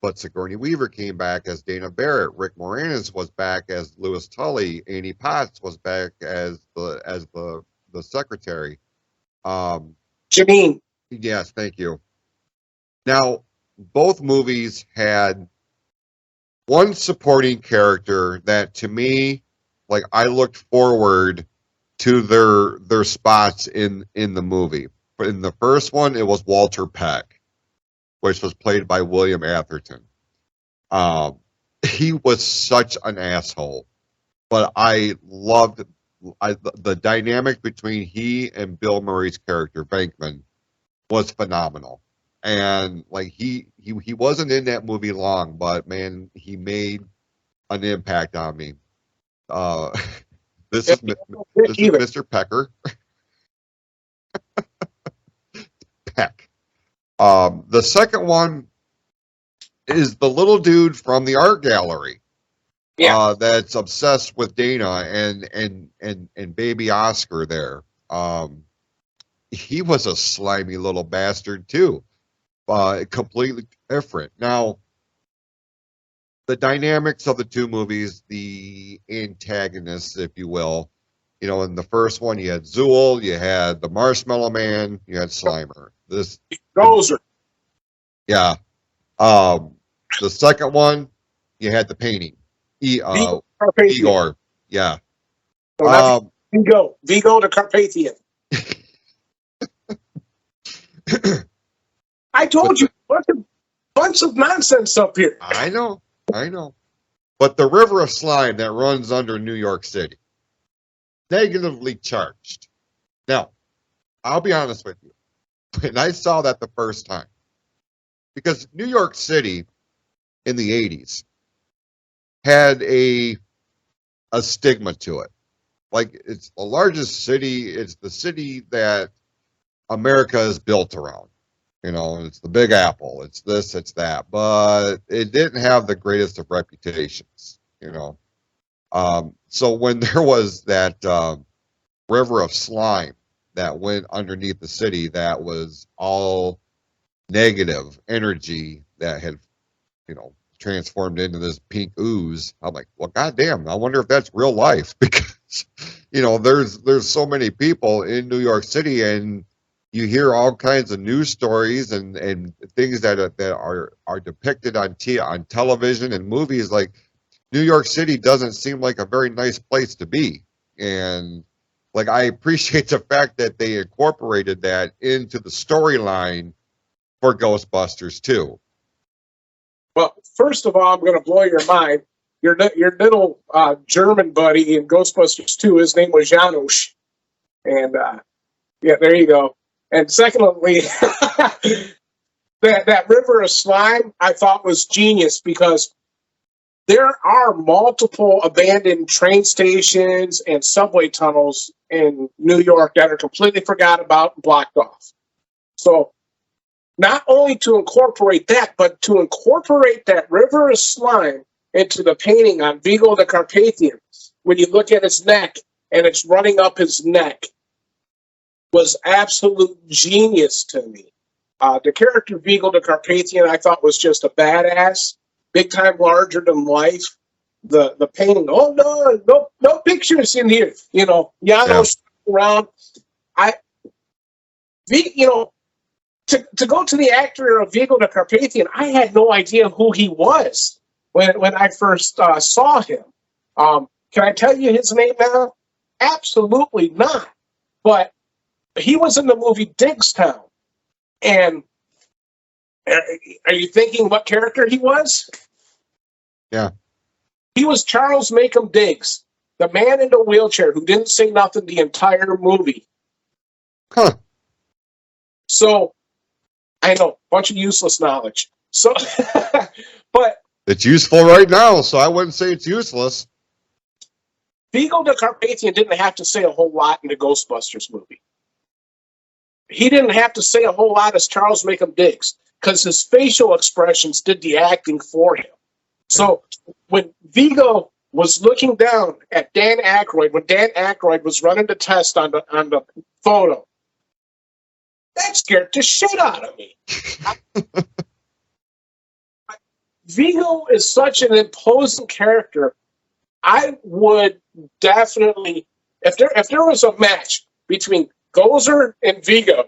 but Sigourney Weaver came back as Dana Barrett. Rick Moranis was back as Louis Tully. Annie Potts was back as the secretary. Janine. Yes, thank you. Now, both movies had one supporting character that, to me, like I looked forward to their spots in the movie. But in the first one, it was Walter Peck, which was played by William Atherton. He was such an asshole, but I loved the dynamic between he and Bill Murray's character Venkman was phenomenal. And like he wasn't in that movie long, but man, he made an impact on me. This is Mr. Pecker. Peck. The second one is the little dude from the art gallery. Yeah. That's obsessed with Dana and baby Oscar there. He was a slimy little bastard too. Completely different. Now, the dynamics of the two movies, the antagonists, if you will. You know, in the first one, you had Zool, you had the Marshmallow Man, you had Slimer. Gozer. Yeah. The second one, you had the painting. Igor. Yeah. Vigo the Carpathian. I told you, what a bunch of nonsense up here. I know. But the river of slime that runs under New York City, negatively charged. Now, I'll be honest with you. When I saw that the first time, because New York City in the 80s had a stigma to it. Like, it's the largest city. It's the city that America is built around. You know, it's the Big Apple. It's this, it's that. But it didn't have the greatest of reputations, you know. So when there was that river of slime that went underneath the city that was all negative energy that had, you know, transformed into this pink ooze, I'm like, well, goddamn, I wonder if that's real life, because, you know, there's so many people in New York City, and you hear all kinds of news stories and things that are depicted on television and movies. Like, New York City doesn't seem like a very nice place to be. And like, I appreciate the fact that they incorporated that into the storyline for Ghostbusters too. Well, first of all, I'm going to blow your mind. Your little German buddy in Ghostbusters 2, his name was Janusz. And yeah, there you go. And secondly, that river of slime I thought was genius, because there are multiple abandoned train stations and subway tunnels in New York that are completely forgot about and blocked off. So not only to incorporate that, but to incorporate that river of slime into the painting on Vigo the Carpathian, when you look at his neck and it's running up his neck, was absolute genius to me. The character Vigo the Carpathian I thought was just a badass, big time larger than life. The painting, oh no pictures in here. You know, Janos around. To go to the actor of Vigo the Carpathian, I had no idea who he was when I first saw him. Can I tell you his name now? Absolutely not. But he was in the movie Digstown. And are you thinking what character he was? Yeah. He was Charles Macomb Diggs, the man in the wheelchair who didn't say nothing the entire movie. Huh. So, I know, bunch of useless knowledge. So, but It's useful right now, so I wouldn't say it's useless. Vigo the Carpathian didn't have to say a whole lot in the Ghostbusters movie. He didn't have to say a whole lot as Charles Macomb Diggs because his facial expressions did the acting for him. So when Vigo was looking down at Dan Aykroyd, when Dan Aykroyd was running the test on the photo, that scared the shit out of me. Vigo is such an imposing character. I would definitely, if there was a match between Gozer and Vigo,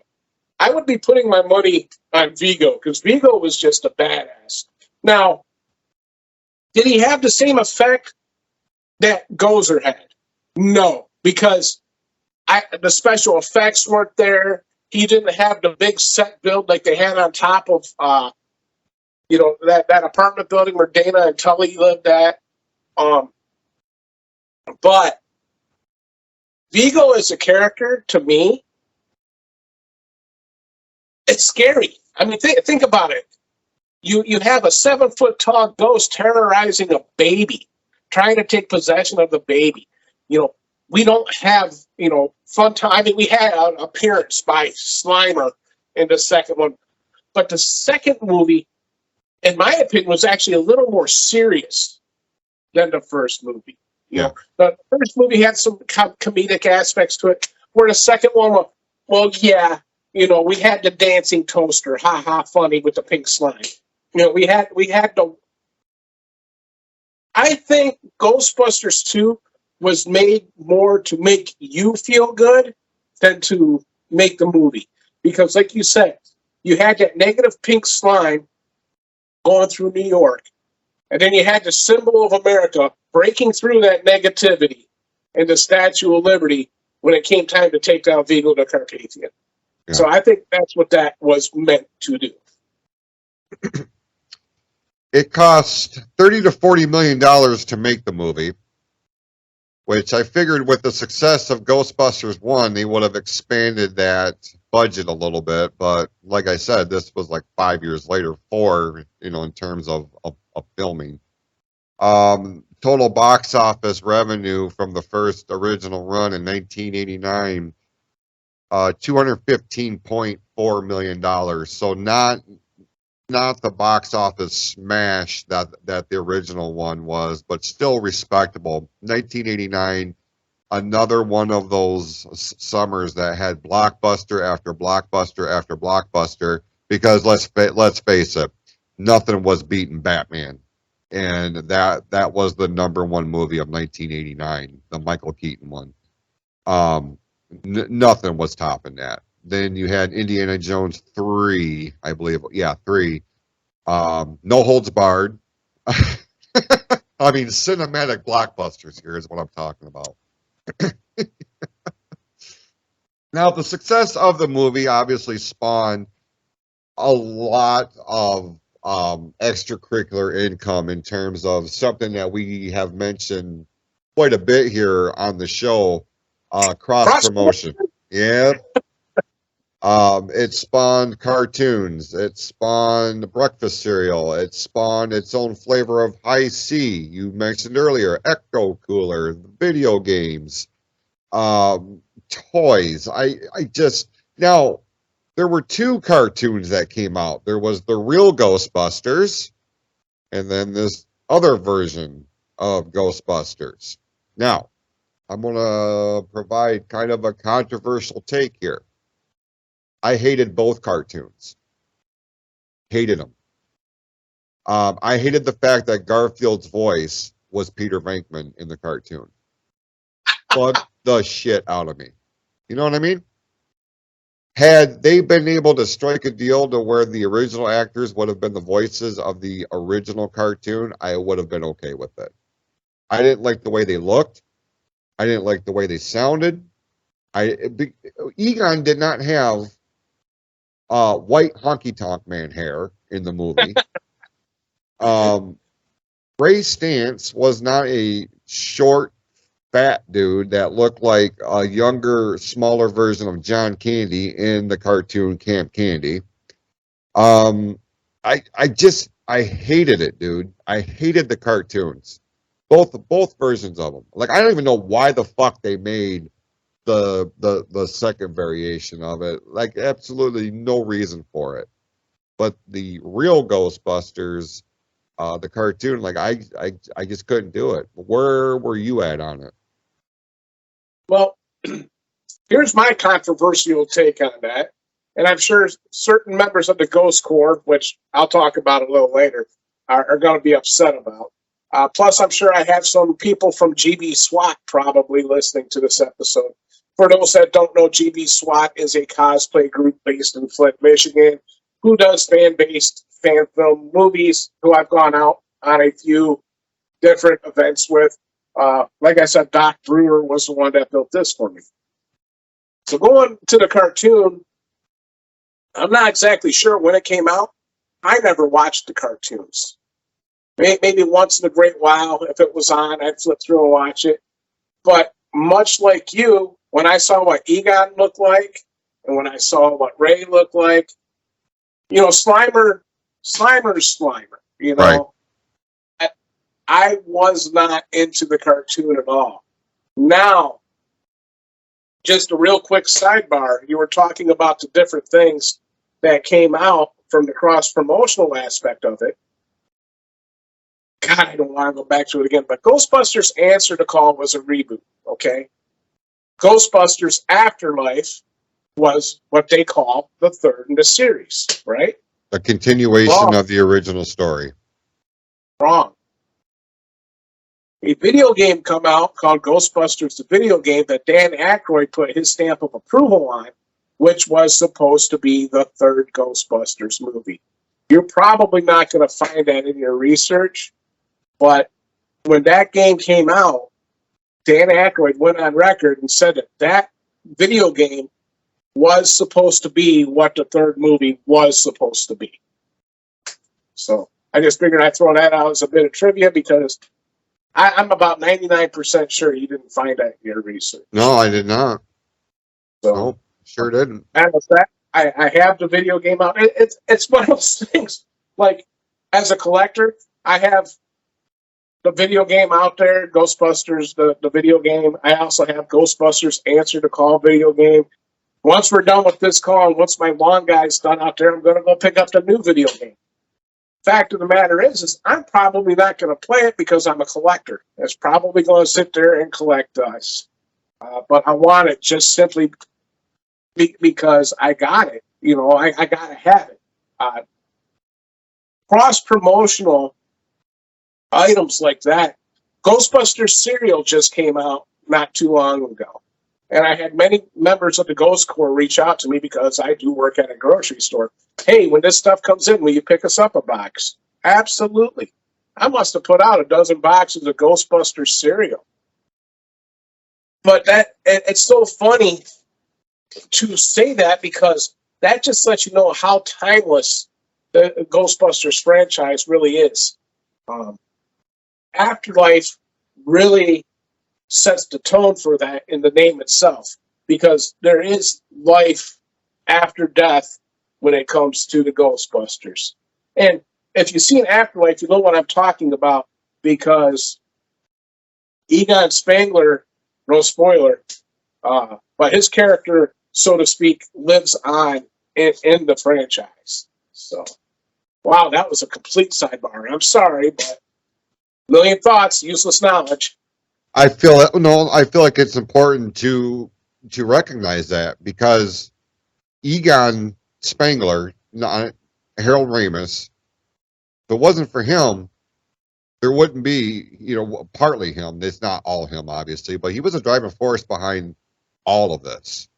I would be putting my money on Vigo because Vigo was just a badass. Now, did he have the same effect that Gozer had? No, because the special effects weren't there. He didn't have the big set build like they had on top of that apartment building where Dana and Tully lived at. But Vigo as a character, to me, it's scary. I mean, think about it. You have a 7-foot tall ghost terrorizing a baby, trying to take possession of the baby. We don't have, fun time. I mean, we had an appearance by Slimer in the second one. But the second movie, in my opinion, was actually a little more serious than the first movie. The first movie had some comedic aspects to it, where the second one, we had the dancing toaster, ha ha, funny with the pink slime. We had the. I think Ghostbusters 2 was made more to make you feel good than to make the movie, because, like you said, you had that negative pink slime going through New York. And then you had the symbol of America breaking through that negativity in the Statue of Liberty when it came time to take down Vigo the Carpathian. Yeah. So I think that's what that was meant to do. It cost $30 to $40 million to make the movie, which I figured with the success of Ghostbusters 1, they would have expanded that budget a little bit. But like I said, this was like 5 years later, in terms of filming. Total box office revenue from the first original run in 1989, $215.4 million. So not the box office smash that the original one was, but still respectable. 1989, another one of those summers that had blockbuster after blockbuster after blockbuster, because let's face it, nothing was beating Batman. And that was the number one movie of 1989, the Michael Keaton one. Nothing was topping that. Then you had Indiana Jones 3, I believe. Yeah, 3. No Holds Barred. I mean, cinematic blockbusters here is what I'm talking about. Now, the success of the movie obviously spawned a lot of extracurricular income in terms of something that we have mentioned quite a bit here on the show, cross promotion. Yeah. It spawned cartoons. It spawned breakfast cereal. It spawned its own flavor of high C. You mentioned earlier, Ecto Cooler, video games, toys. Now, there were 2 cartoons that came out. There was the real Ghostbusters, and then this other version of Ghostbusters. Now, I'm going to provide kind of a controversial take here. I hated both cartoons. Hated them. I hated the fact that Garfield's voice was Peter Venkman in the cartoon. Bugged the shit out of me. You know what I mean? Had they been able to strike a deal to where the original actors would have been the voices of the original cartoon, I would have been okay with it. I didn't like the way they looked. I didn't like the way they sounded. Egon did not have white honky tonk man hair in the movie. Ray Stantz was not a short, fat dude that looked like a younger, smaller version of John Candy in the cartoon Camp Candy. I hated it, dude. I hated the cartoons, both versions of them. Like, I don't even know why the fuck they made the second variation of it. Like, absolutely no reason for it. But the real Ghostbusters, the cartoon, like, I just couldn't do it. Where were you at on it? Well, here's my controversial take on that. And I'm sure certain members of the Ghost Corps, which I'll talk about a little later, are going to be upset about. Plus, I'm sure I have some people from GB SWAT probably listening to this episode. For those that don't know, GB SWAT is a cosplay group based in Flint, Michigan, who does fan-based fan film movies, who I've gone out on a few different events with. Like I said, Doc Brewer was the one that built this for me. So going to the cartoon, I'm not exactly sure when it came out. I never watched the cartoons. Maybe once in a great while, if it was on, I'd flip through and watch it. But much like you, when I saw what Egon looked like, and when I saw what Ray looked like, you know, Slimer's Slimer, you know. Right. I was not into the cartoon at all. Now, just a real quick sidebar, you were talking about the different things that came out from the cross-promotional aspect of it. God, I don't want to go back to it again, but Ghostbusters Answer the Call was a reboot, okay? Ghostbusters Afterlife was what they call the third in the series, right? A continuation of the original story. Wrong. A video game come out called Ghostbusters, the video game, that Dan Aykroyd put his stamp of approval on, which was supposed to be the third Ghostbusters movie. You're probably not going to find that in your research, but when that game came out, Dan Aykroyd went on record and said that that video game was supposed to be what the third movie was supposed to be. So I just figured I'd throw that out as a bit of trivia, because I'm about 99% sure you didn't find that in your research. No, I did not. So, no, sure didn't. And with that, I have the video game out. It's one of those things. Like, as a collector, I have the video game out there, Ghostbusters, the video game. I also have Ghostbusters Answer the Call video game. Once we're done with this call, and once my lawn guy's done out there, I'm going to go pick up the new video game. Fact of the matter is I'm probably not going to play it because I'm a collector. It's probably going to sit there and collect dust. But I want it just simply because I got it. You know, I got to have it. Cross-promotional items like that. Ghostbusters cereal just came out not too long ago. And I had many members of the Ghost Corps reach out to me because I do work at a grocery store. Hey, when this stuff comes in, will you pick us up a box? Absolutely. I must have put out a dozen boxes of Ghostbusters cereal. But it's so funny to say that, because that just lets you know how timeless the Ghostbusters franchise really is. Afterlife really sets the tone for that in the name itself, because there is life after death when it comes to the Ghostbusters. And if you've seen Afterlife, you know what I'm talking about, because Egon Spengler, no spoiler, but his character, so to speak, lives on in the franchise. So, wow, that was a complete sidebar. I'm sorry, but million thoughts, useless knowledge. I feel like it's important to recognize that, because Egon Spengler, Harold Ramis, if it wasn't for him, there wouldn't be, partly him. It's not all him, obviously, but he was a driving force behind all of this.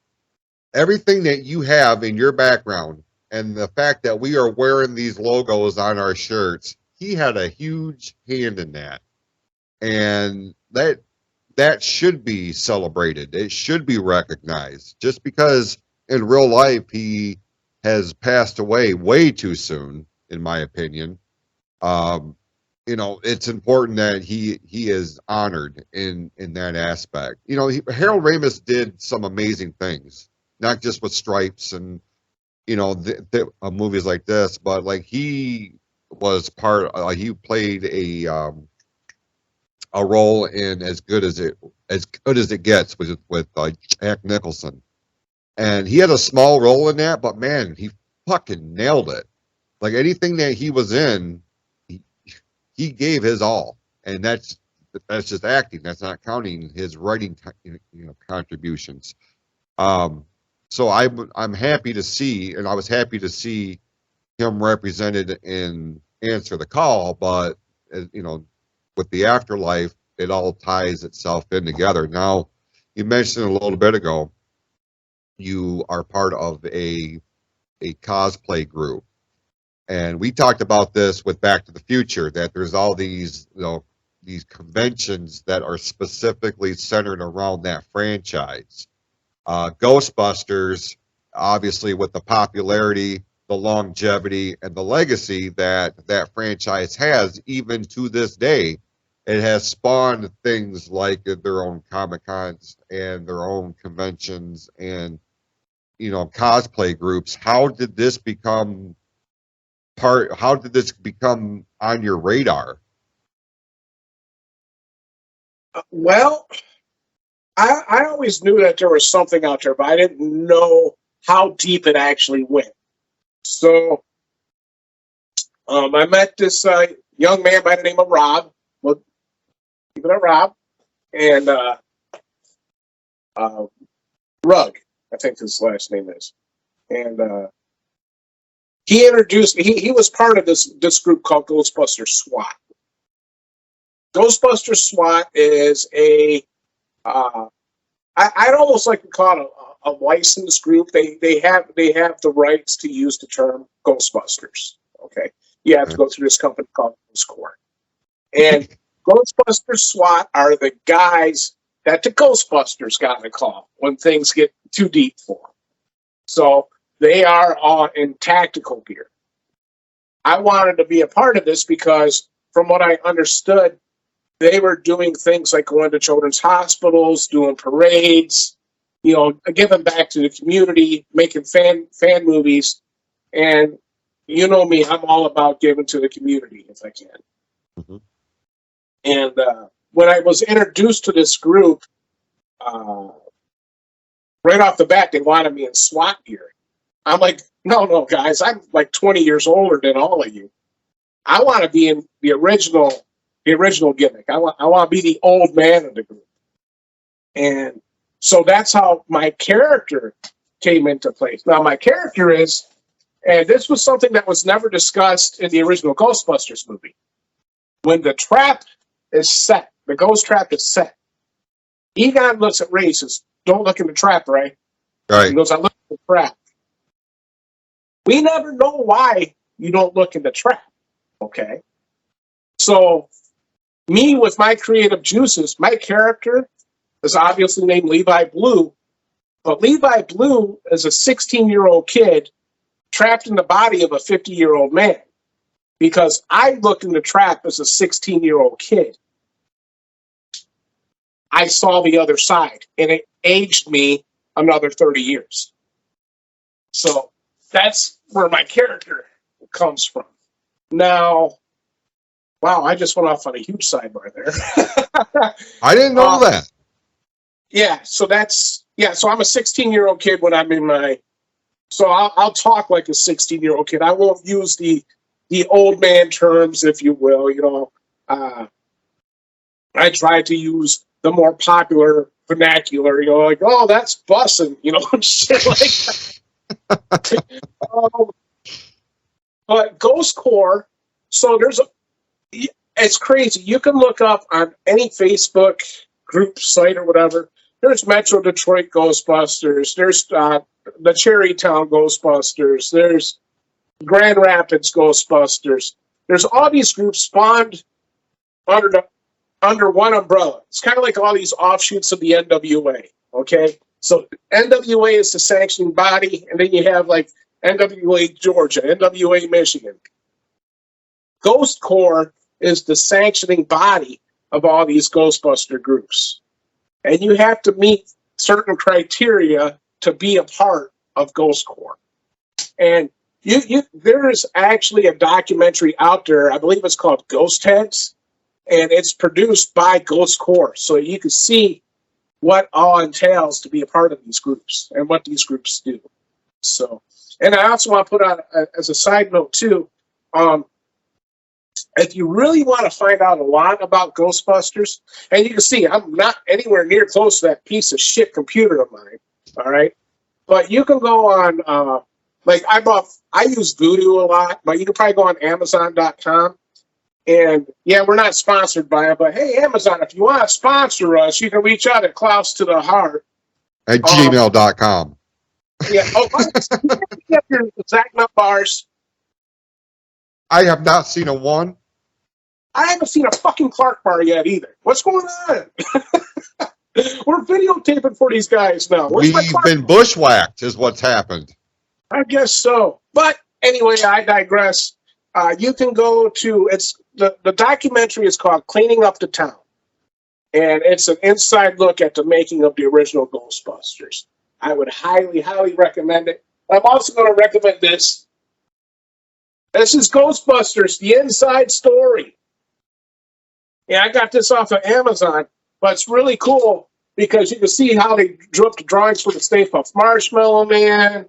Everything that you have in your background, and the fact that we are wearing these logos on our shirts, he had a huge hand in that. And that should be celebrated. It should be recognized. Just because in real life he has passed away way too soon, in my opinion. Um, it's important that he is honored in that aspect. Harold Ramis did some amazing things, not just with Stripes and movies like this, but like he was he played a role in as good as it gets with Jack Nicholson, and he had a small role in that, but man, he fucking nailed it. Like anything that he was in, he gave his all, and that's just acting. That's not counting his writing, contributions. So I'm happy to see, and I was happy to see him represented in Answer the Call, but with the afterlife, it all ties itself in together. Now, you mentioned a little bit ago, you are part of a cosplay group, and we talked about this with Back to the Future, that there's all these these conventions that are specifically centered around that franchise. Ghostbusters, obviously, with the popularity, the longevity, and the legacy that franchise has, even to this day, it has spawned things like their own Comic Cons and their own conventions and cosplay groups. How did this become on your radar? Well, I always knew that there was something out there, but I didn't know how deep it actually went. So I met this young man by the name of Rob. Well, keep it at Rob. And Rug, I think his last name is. And he introduced me. He was part of this group called Ghostbusters SWAT. Ghostbusters SWAT is I'd almost like to call it a licensed group. They have the rights to use the term Ghostbusters. Okay, you have to go through this company called Ghostcore. And Ghostbusters SWAT are the guys that the Ghostbusters got to call when things get too deep for them. So they are all in tactical gear. I wanted to be a part of this because, from what I understood, they were doing things like going to children's hospitals, doing parades, giving back to the community, making fan movies. And you know me, I'm all about giving to the community if I can. Mm-hmm. And when I was introduced to this group, right off the bat, they wanted me in SWAT gear. I'm like, no, guys, I'm like 20 years older than all of you. I want to be in the original gimmick. I want to be the old man of the group. And so that's how my character came into place. Now, my character is, and this was something that was never discussed in the original Ghostbusters movie. When the trap is set, the ghost trap is set, Egon looks at Ray and says, "Don't look in the trap, Ray." Right. He goes, "I look in the trap." We never know why you don't look in the trap. Okay. So, me with my creative juices, my character is obviously named Levi Blue, but Levi Blue is a 16-year-old kid trapped in the body of a 50-year-old man, because I looked in the trap as a 16-year-old kid. I saw the other side, and it aged me another 30 years. So that's where my character comes from. Now, wow, I just went off on a huge sidebar there. I didn't know that. Yeah, so I'm a 16-year-old kid when I'm in my... So I'll talk like a 16-year-old kid. I won't use the old man terms, if you will. I try to use the more popular vernacular, like, "Oh, that's bussin'," and shit like that. But Ghost Corps, so it's crazy. You can look up on any Facebook group site or whatever. There's Metro Detroit Ghostbusters. There's the Cherrytown Ghostbusters. There's Grand Rapids Ghostbusters. There's all these groups spawned under under one umbrella. It's kind of like all these offshoots of the NWA. Okay, so NWA is the sanctioning body, and then you have like NWA Georgia, NWA Michigan. Ghost Corps is the sanctioning body of all these Ghostbuster groups, and you have to meet certain criteria to be a part of Ghost Corps. And there is actually a documentary out there. I believe it's called Ghost Heads, and it's produced by Ghost Corps, so you can see what all entails to be a part of these groups and what these groups do. So, and I also want to put out as a side note too, if you really want to find out a lot about Ghostbusters, and you can see I'm not anywhere near close to that piece of shit computer of mine, all right? But you can go on, I use Voodoo a lot, but you can probably go on Amazon.com. And yeah, we're not sponsored by it, but hey, Amazon, if you want to sponsor us, you can reach out at Clouse to the Heart at gmail.com. Yeah. Oh, you have your exact numbers. I have not seen a one. I haven't seen a fucking Clark bar yet either. What's going on? We're videotaping for these guys now. We've been bushwhacked, is what's happened. I guess so. But anyway, I digress. You can go to the documentary is called Cleaning Up the Town, and it's an inside look at the making of the original Ghostbusters. I would highly, highly recommend it. I'm also going to recommend this. This is Ghostbusters: The Inside Story. Yeah, I got this off of Amazon, but it's really cool because you can see how they drew up the drawings for the Stay Puft Marshmallow Man.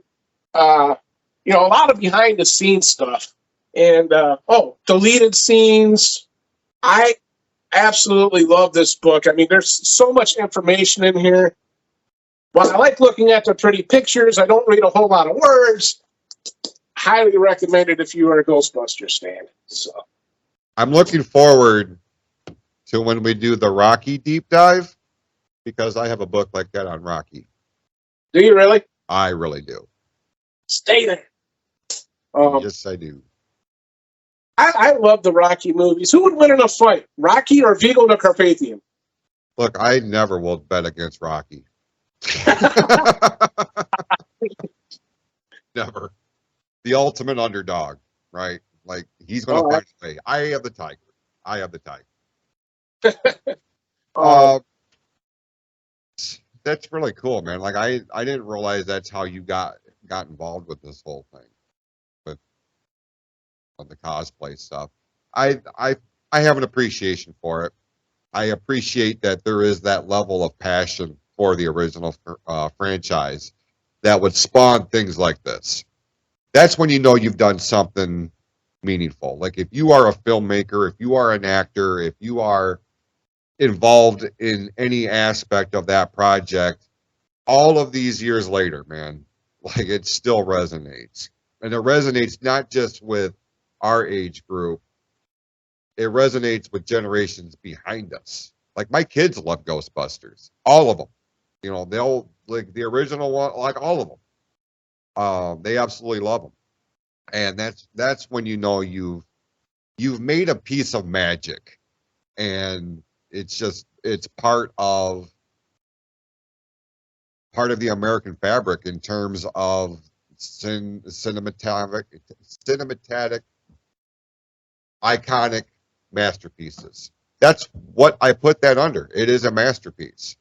A lot of behind the scenes stuff. And, deleted scenes. I absolutely love this book. I mean, there's so much information in here. While I like looking at the pretty pictures, I don't read a whole lot of words. Highly recommend it if you are a Ghostbusters fan. So, I'm looking forward to when we do the Rocky deep dive, because I have a book like that on Rocky. Do you really? I really do. Stay there. Yes, I do. I love the Rocky movies. Who would win in a fight, Rocky or Vigo the Carpathian? Look, I never will bet against Rocky. Never. The ultimate underdog, right? Like, he's going to find his way. I have the tiger. That's really cool, man. Like, I didn't realize that's how you got involved with this whole thing, with the cosplay stuff. I have an appreciation for it. I appreciate that there is that level of passion for the original franchise that would spawn things like this. That's when you know you've done something meaningful. Like, if you are a filmmaker, if you are an actor, if you are involved in any aspect of that project, all of these years later, man, like, it still resonates. And it resonates not just with our age group, it resonates with generations behind us. Like, my kids love Ghostbusters, all of them. They'll like the original one, like all of them. They absolutely love them, and that's when you know you've made a piece of magic, and it's part of the American fabric in terms of cinematic, iconic masterpieces. That's what I put that under. It is a masterpiece.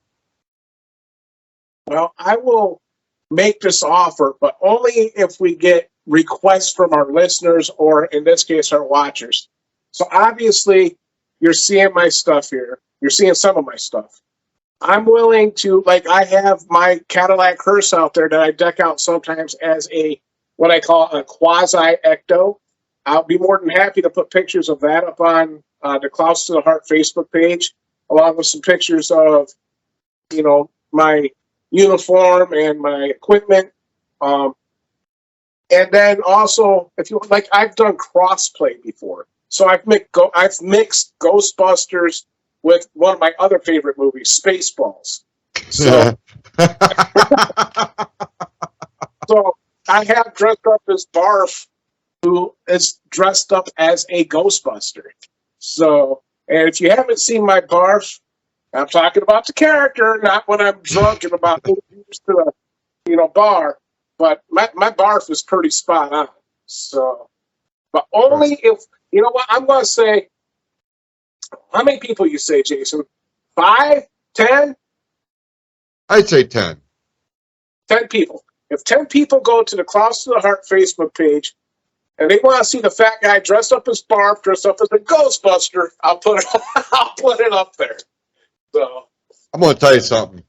Well, I will make this offer, but only if we get requests from our listeners, or in this case, our watchers. So obviously, you're seeing my stuff here. You're seeing some of my stuff. I'm willing to, like, I have my Cadillac hearse out there that I deck out sometimes as what I call a quasi-ecto. I'll be more than happy to put pictures of that up on the Clouse to the Heart Facebook page, along with some pictures of, my uniform and my equipment. And then also, if you like, I've done crossplay before. So I've mixed Ghostbusters with one of my other favorite movies, Spaceballs. So, so I have dressed up as Barf, who is dressed up as a Ghostbuster. So, And if you haven't seen my barf, I'm talking about the character, not when I'm drunk and about used to a bar. But my barf is pretty spot on. So, but only if what I'm going to say. How many people you say, Jason? 5, 10? I'd say 10. 10 people. If 10 people go to the Clouse to the Heart Facebook page and they want to see the fat guy dressed up as Barf, dressed up as a Ghostbuster, I'll put it up there. So I'm going to tell you something.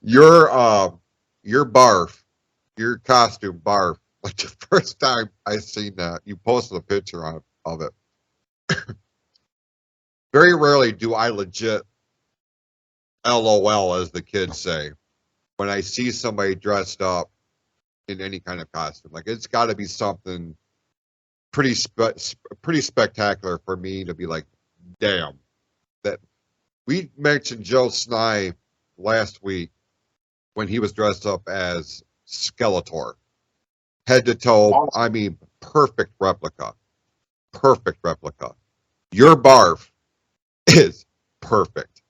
Your barf, your costume barf. Like the first time I seen that, you posted a picture of it. Very rarely do I legit LOL, as the kids say, when I see somebody dressed up in any kind of costume. Like it's got to be something pretty spectacular for me to be like, damn. That we mentioned Joe Snye last week when he was dressed up as Skeletor, head to toe. awesome. I mean, perfect replica. Your barf is perfect.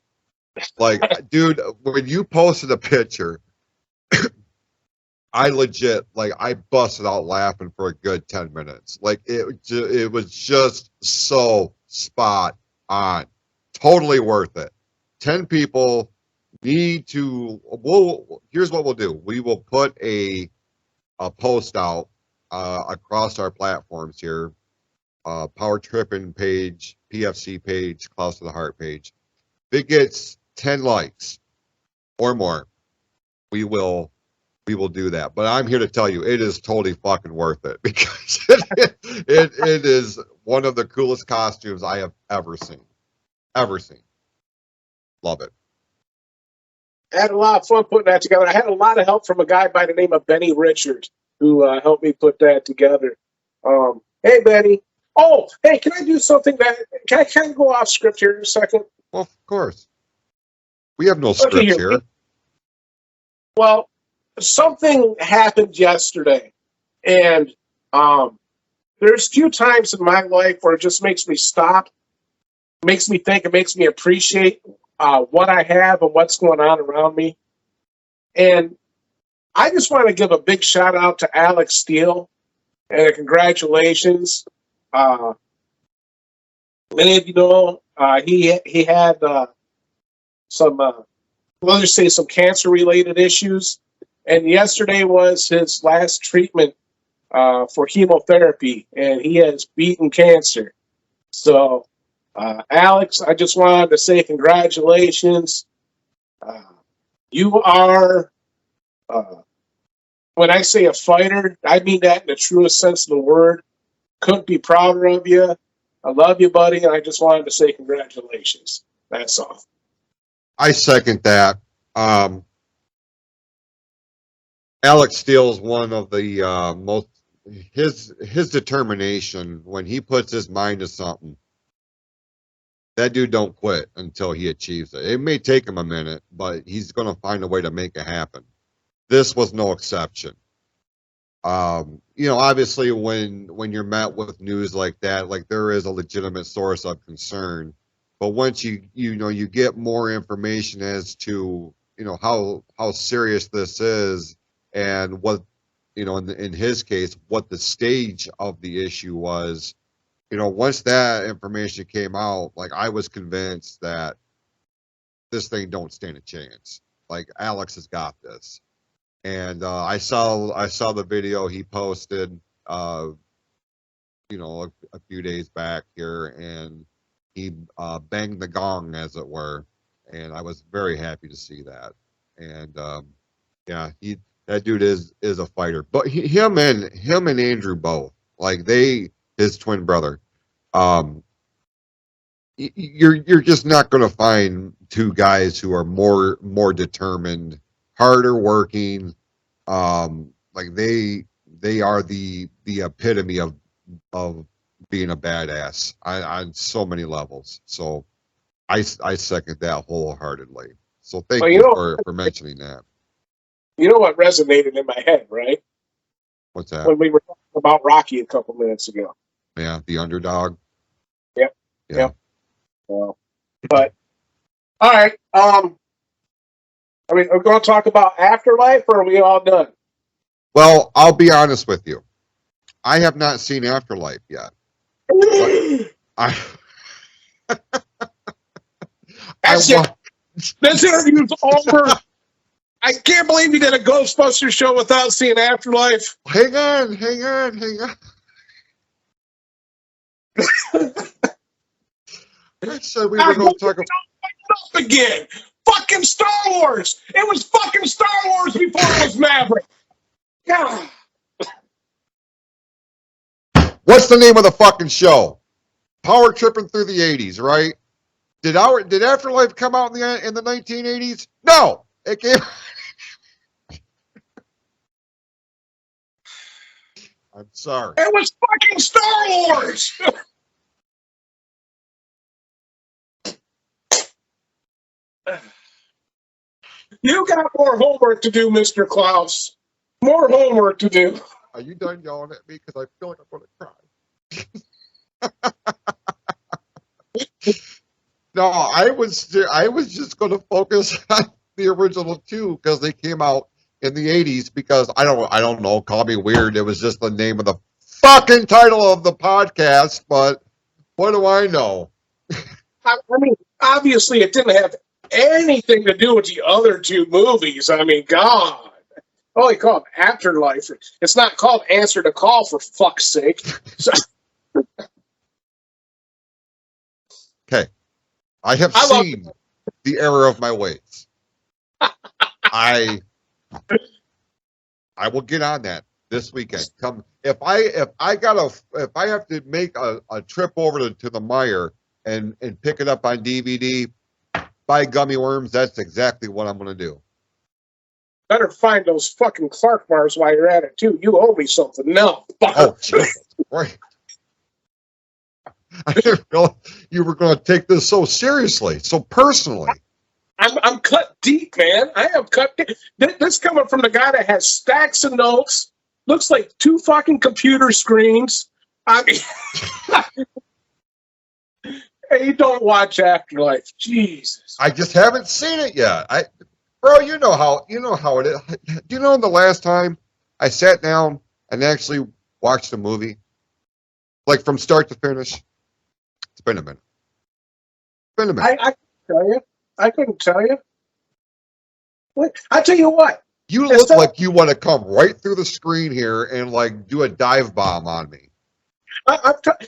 Like, dude, when you posted a picture, I legit, like, I busted out laughing for a good 10 minutes. Like, it was just so spot on. Totally worth it. 10 people need to, here's what we'll do. We will put a post out across our platforms here. Power Trippin page, PFC page, Clouse to the Heart page. If it gets 10 likes or more, we will do that. But I'm here to tell you, it is totally fucking worth it because it is one of the coolest costumes I have ever seen. Love it. I had a lot of fun putting that together. I had a lot of help from a guy by the name of Benny Richards who helped me put that together. Hey, Benny. Oh, hey, can I do something can I kind of go off script here in a second? Well, of course. We have no scripts here. Well, something happened yesterday, and there's few times in my life where it just makes me stop, makes me think, it makes me appreciate what I have and what's going on around me. And I just want to give a big shout out to Alex Steele and congratulations. Many of you know he had some, let's just say, some cancer-related issues, and yesterday was his last treatment for chemotherapy, and he has beaten cancer. So, Alex, I just wanted to say congratulations. You are, when I say a fighter, I mean that in the truest sense of the word. Couldn't be prouder of you. I love you, buddy, and I just wanted to say congratulations. That's all. I second that. Alex Steele is one of the most, his determination, when he puts his mind to something, that dude don't quit until he achieves it. It may take him a minute, but he's going to find a way to make it happen. This was no exception. Obviously when you're met with news like that, like there is a legitimate source of concern. But once you get more information as to, how serious this is and what, in his case, what the stage of the issue was, once that information came out, like I was convinced that this thing don't stand a chance. Like Alex has got this. And I saw the video he posted, a few days back here, and he banged the gong, as it were, and I was very happy to see that. And that dude is a fighter. But him and Andrew both, like his twin brother. You're just not going to find two guys who are more determined, harder working. Like they are the epitome of being a badass on so many levels. So I second that wholeheartedly. So thank you for mentioning that. You know what resonated in my head, right? What's that? When we were talking about Rocky a couple minutes ago. Yeah, the underdog. Yep. Yeah. Yep. Well, but all right. Are we going to talk about Afterlife, or are we all done? Well, I'll be honest with you. I have not seen Afterlife yet. I That's it. This interview's over. I can't believe you did a Ghostbusters show without seeing Afterlife. Hang on. I said we were going to talk about up again. Fucking Star Wars. It was fucking Star Wars before it was Maverick. God. what's the name of the fucking show? Power Tripping Through the 80s, right? Did Afterlife come out in the 1980s? No, it came. I'm sorry. It was fucking Star Wars. You got more homework to do, Mr. Klaus. More homework to do. Are you done yelling at me? Because I feel like I'm going to cry. No, I was just going to focus on the original two because they came out in the 80s. Because I don't know. Call me weird. It was just the name of the fucking title of the podcast. But what do I know? I mean, obviously, it didn't have anything to do with the other two movies. I mean, God. Oh, they call it Afterlife. It's not called Answer the Call, for fuck's sake. So, okay. I have seen the error of my ways. I will get on that this weekend. Come if I have to make a trip over to the Meijer and pick it up on DVD, buy gummy worms, that's exactly what I'm gonna do. Better find those fucking Clark bars while you're at it too. You owe me something. No. Oh, Jesus. Right. I didn't realize you were going to take this so seriously, so personally. I'm cut deep, man. I am cut deep. This coming from the guy that has stacks of notes, looks like two fucking computer screens. I mean, hey, you don't watch Afterlife. Jesus. I just haven't seen it yet. Bro, you know how it is. Do you know the last time I sat down and actually watched a movie? Like from start to finish? It's been a minute. I couldn't tell you. Wait, I tell you what. You look like you want to come right through the screen here and like do a dive bomb on me.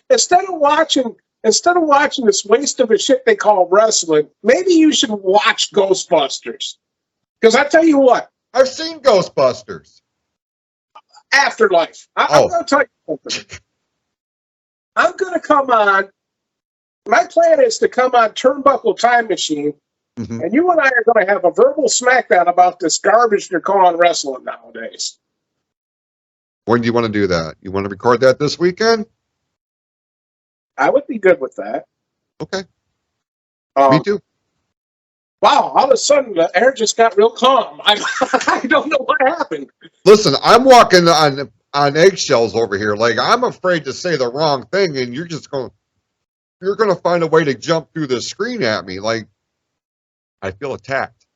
Instead of watching this waste of a shit they call wrestling, maybe you should watch Ghostbusters. Because I tell you what. I've seen Ghostbusters. Afterlife. I'm going to tell you something. I'm going to come on. My plan is to come on Turnbuckle Time Machine, and you and I are going to have a verbal smackdown about this garbage they're calling wrestling nowadays. When do you want to do that? You want to record that this weekend? I would be good with that. Okay. Me too. Wow, all of a sudden the air just got real calm. I don't know what happened. Listen, I'm walking on eggshells over here. Like, I'm afraid to say the wrong thing, and you're going to find a way to jump through the screen at me. Like, I feel attacked.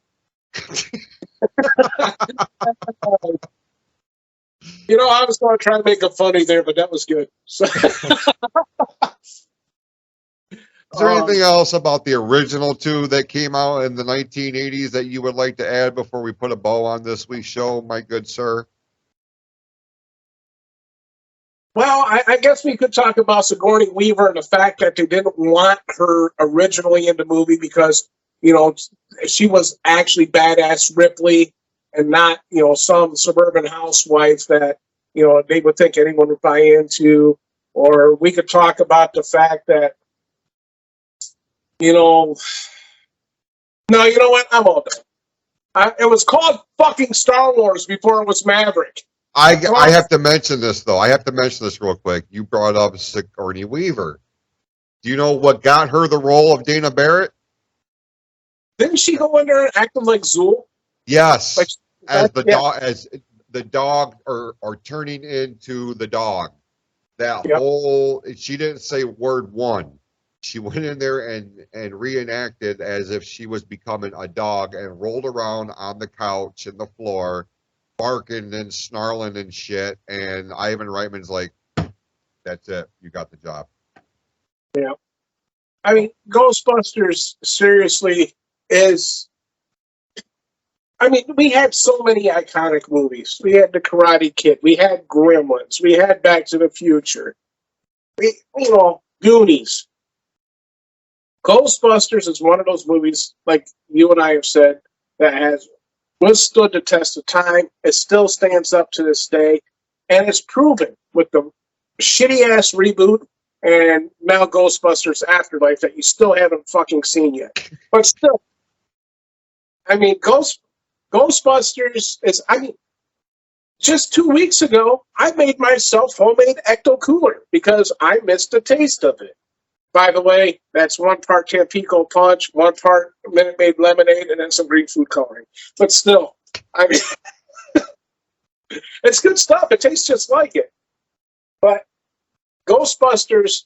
You know, I was going to try to make it funny there, but that was good. Is there anything else about the original two that came out in the 1980s that you would like to add before we put a bow on this week's show, my good sir? Well, I guess we could talk about Sigourney Weaver and the fact that they didn't want her originally in the movie because, you know, she was actually badass Ripley and not, you know, some suburban housewife that, you know, they would think anyone would buy into. Or we could talk about the fact that, you know, no, you know what? I'm all done. It was called fucking Star Wars before it was Maverick. I have to mention this, though. I have to mention this real quick. You brought up Sigourney Weaver. Do you know what got her the role of Dana Barrett? Didn't she go in there and acting like Zool? Yes. Like, as the dog, or turning into the dog. That Yep. whole, she didn't say word one. She went in there and reenacted as if she was becoming a dog and rolled around on the couch and the floor, barking and snarling and shit. And Ivan Reitman's like, "That's it. You got the job." Yeah. I mean, Ghostbusters seriously is. I mean, we had so many iconic movies. We had The Karate Kid. We had Gremlins. We had Back to the Future. Goonies. Ghostbusters is one of those movies, like you and I have said, that has withstood the test of time. It still stands up to this day, and it's proven with the shitty ass reboot and now Ghostbusters Afterlife that you still haven't fucking seen yet. But still, I mean, Ghostbusters is. I mean, just 2 weeks ago, I made myself homemade Ecto Cooler because I missed the taste of it. By the way, that's 1 part Tampico Punch, 1 part Minute Maid Lemonade, and then some green food coloring. But still, I mean, it's good stuff. It tastes just like it. But Ghostbusters,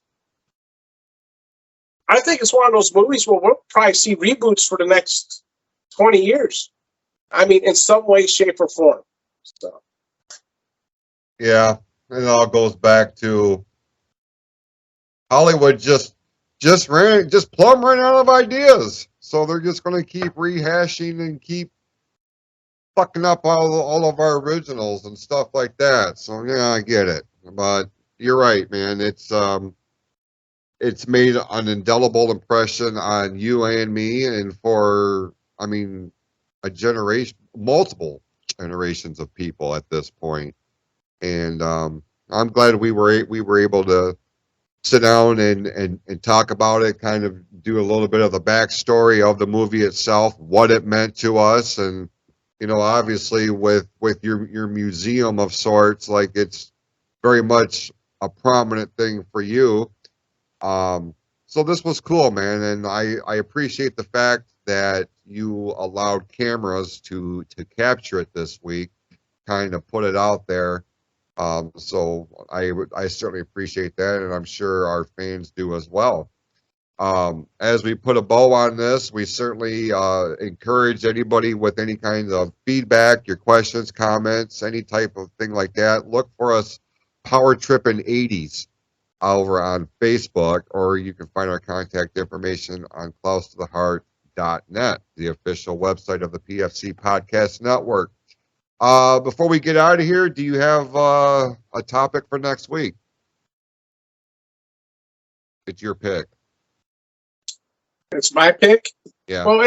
I think it's one of those movies where we'll probably see reboots for the next 20 years. I mean, in some way, shape, or form. So. Yeah, it all goes back to Hollywood just plumb ran out of ideas. So they're just going to keep rehashing and keep fucking up all of our originals and stuff like that. So yeah, I get it. But you're right, man. It's made an indelible impression on you and me, and for, I mean, a generation, multiple generations of people at this point. And I'm glad we were able to sit down and talk about it, kind of do a little bit of the backstory of the movie itself, what it meant to us, and obviously with your museum of sorts, like it's very much a prominent thing for you. So this was cool, man, and I appreciate the fact that you allowed cameras to capture it this week, kind of put it out there. So I certainly appreciate that, and I'm sure our fans do as well. As we put a bow on this, we certainly encourage anybody with any kind of feedback, your questions, comments, any type of thing like that. Look for us, Power Trippin 80's, over on Facebook, or you can find our contact information on clousetotheheart.net, the official website of the PFC Podcast Network. Before we get out of here, do you have a topic for next week? It's your pick. It's my pick. Yeah. Well,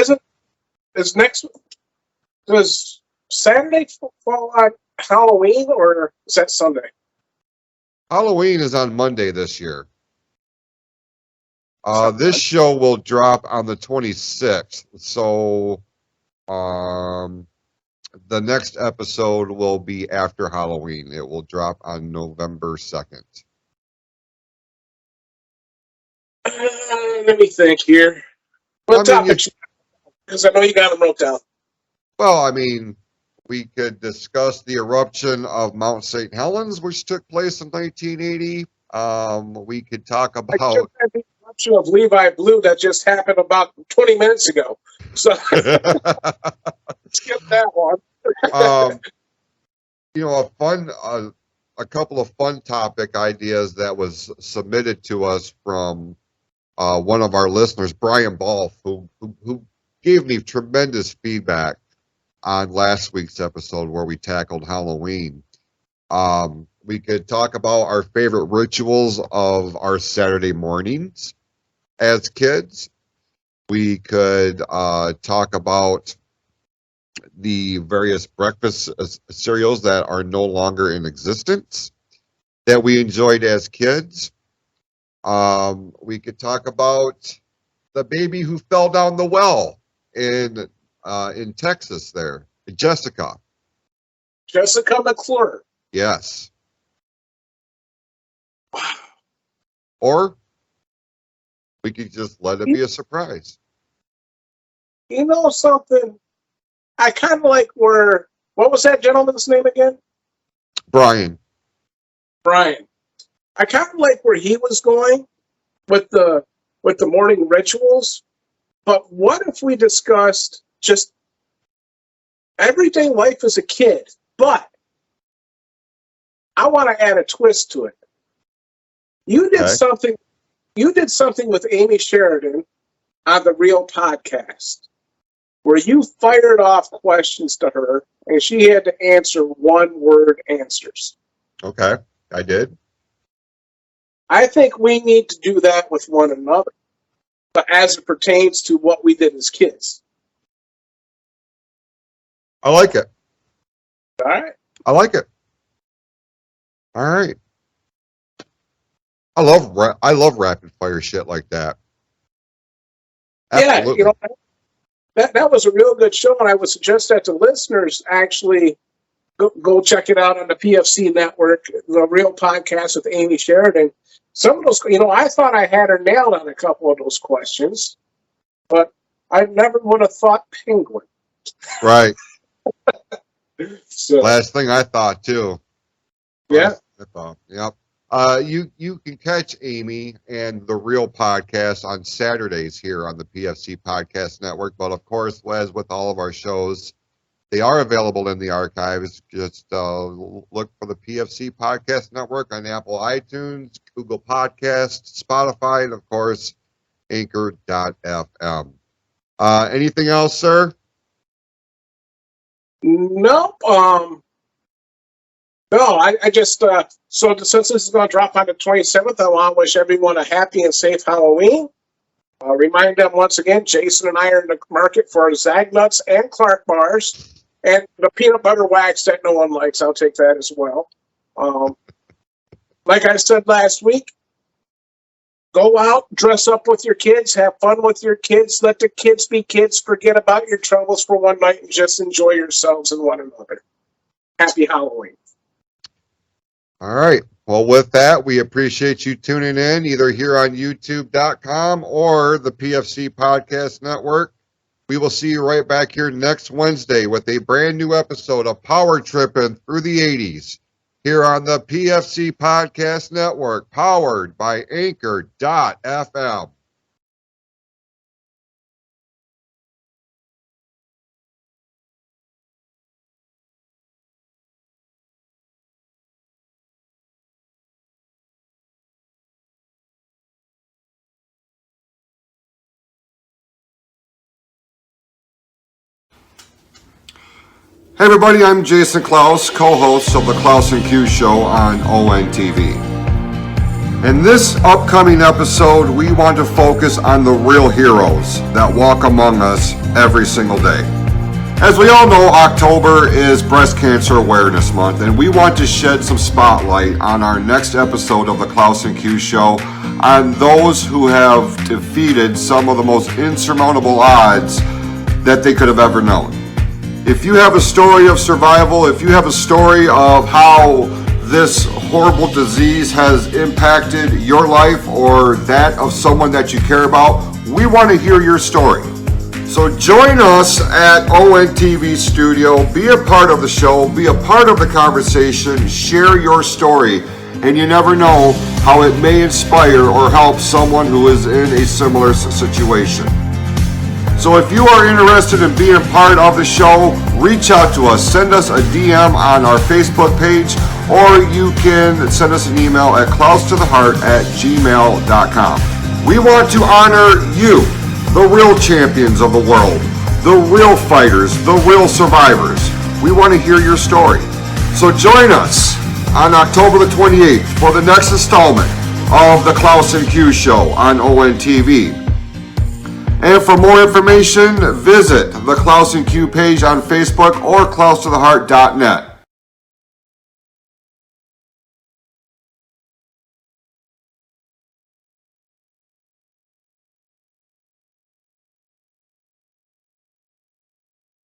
does Saturday fall on Halloween or is that Sunday? Halloween is on Monday this year. This show will drop on the 26th. So, the next episode will be after Halloween. It will drop on November 2nd. Let me think here. What topics? Because I know you got them wrote down. Well, I mean, we could discuss the eruption of Mount St. Helens, which took place in 1980. We could talk about the eruption of Levi Blue that just happened about 20 minutes ago. So let's get that one. A couple of fun topic ideas that was submitted to us from one of our listeners, Brian Balf, who gave me tremendous feedback on last week's episode where we tackled Halloween. We could talk about our favorite rituals of our Saturday mornings as kids. We could talk about the various breakfast cereals that are no longer in existence that we enjoyed as kids. We could talk about the baby who fell down the well in Texas there, Jessica. Jessica McClure. Yes. Or we could just let it be a surprise. You know something? I kind of like what was that gentleman's name again? Brian. Brian. I kind of like where he was going with the morning rituals. But what if we discussed just everyday life as a kid? But I want to add a twist to it. You did something. You did something with Amy Sheridan on the Real podcast, where you fired off questions to her, and she had to answer one-word answers. Okay, I did. I think we need to do that with one another, but as it pertains to what we did as kids. I like it. All right. I like it. All right. I love rapid fire shit like that. Absolutely. Yeah, you know, that was a real good show, and I would suggest that to listeners actually go check it out on the PFC network, the Real Podcast with Amy Sheridan. Some of those, you know, I thought I had her nailed on a couple of those questions, but I never would have thought penguin. Right. So, Last thing I thought too. yeah. I thought, yep. You can catch Amy and the Real Podcast on Saturdays here on the PFC Podcast Network. But of course, as with all of our shows, they are available in the archives. Just look for the PFC Podcast Network on Apple iTunes, Google Podcasts, Spotify, and of course, Anchor.fm. Anything else, sir? Nope. No, I just, so since this is going to drop on the 27th, I want to wish everyone a happy and safe Halloween. Remind them once again, Jason and I are in the market for Zagnuts and Clark bars, and the peanut butter wax that no one likes. I'll take that as well. Like I said last week, go out, dress up with your kids, have fun with your kids, let the kids be kids, forget about your troubles for one night, and just enjoy yourselves and one another. Happy Halloween. All right. Well, with that, we appreciate you tuning in either here on YouTube.com or the PFC Podcast Network. We will see you right back here next Wednesday with a brand new episode of Power Trippin' Through the 80s here on the PFC Podcast Network, powered by Anchor.fm. Hey everybody, I'm Jason Clouse, co-host of the Clouse and Q Show on ONTV. In this upcoming episode, we want to focus on the real heroes that walk among us every single day. As we all know, October is Breast Cancer Awareness Month, and we want to shed some spotlight on our next episode of the Clouse and Q Show on those who have defeated some of the most insurmountable odds that they could have ever known. If you have a story of survival, if you have a story of how this horrible disease has impacted your life or that of someone that you care about, we want to hear your story. So join us at ONTV Studio, be a part of the show, be a part of the conversation, share your story, and you never know how it may inspire or help someone who is in a similar situation. So if you are interested in being part of the show, reach out to us. Send us a DM on our Facebook page, or you can send us an email at clousetotheheart@gmail.com. We want to honor you, the real champions of the world, the real fighters, the real survivors. We want to hear your story. So join us on October the 28th for the next installment of the Clouse and Q Show on ONTV. And for more information, visit the Clouse and Q page on Facebook or clousetotheheart.net.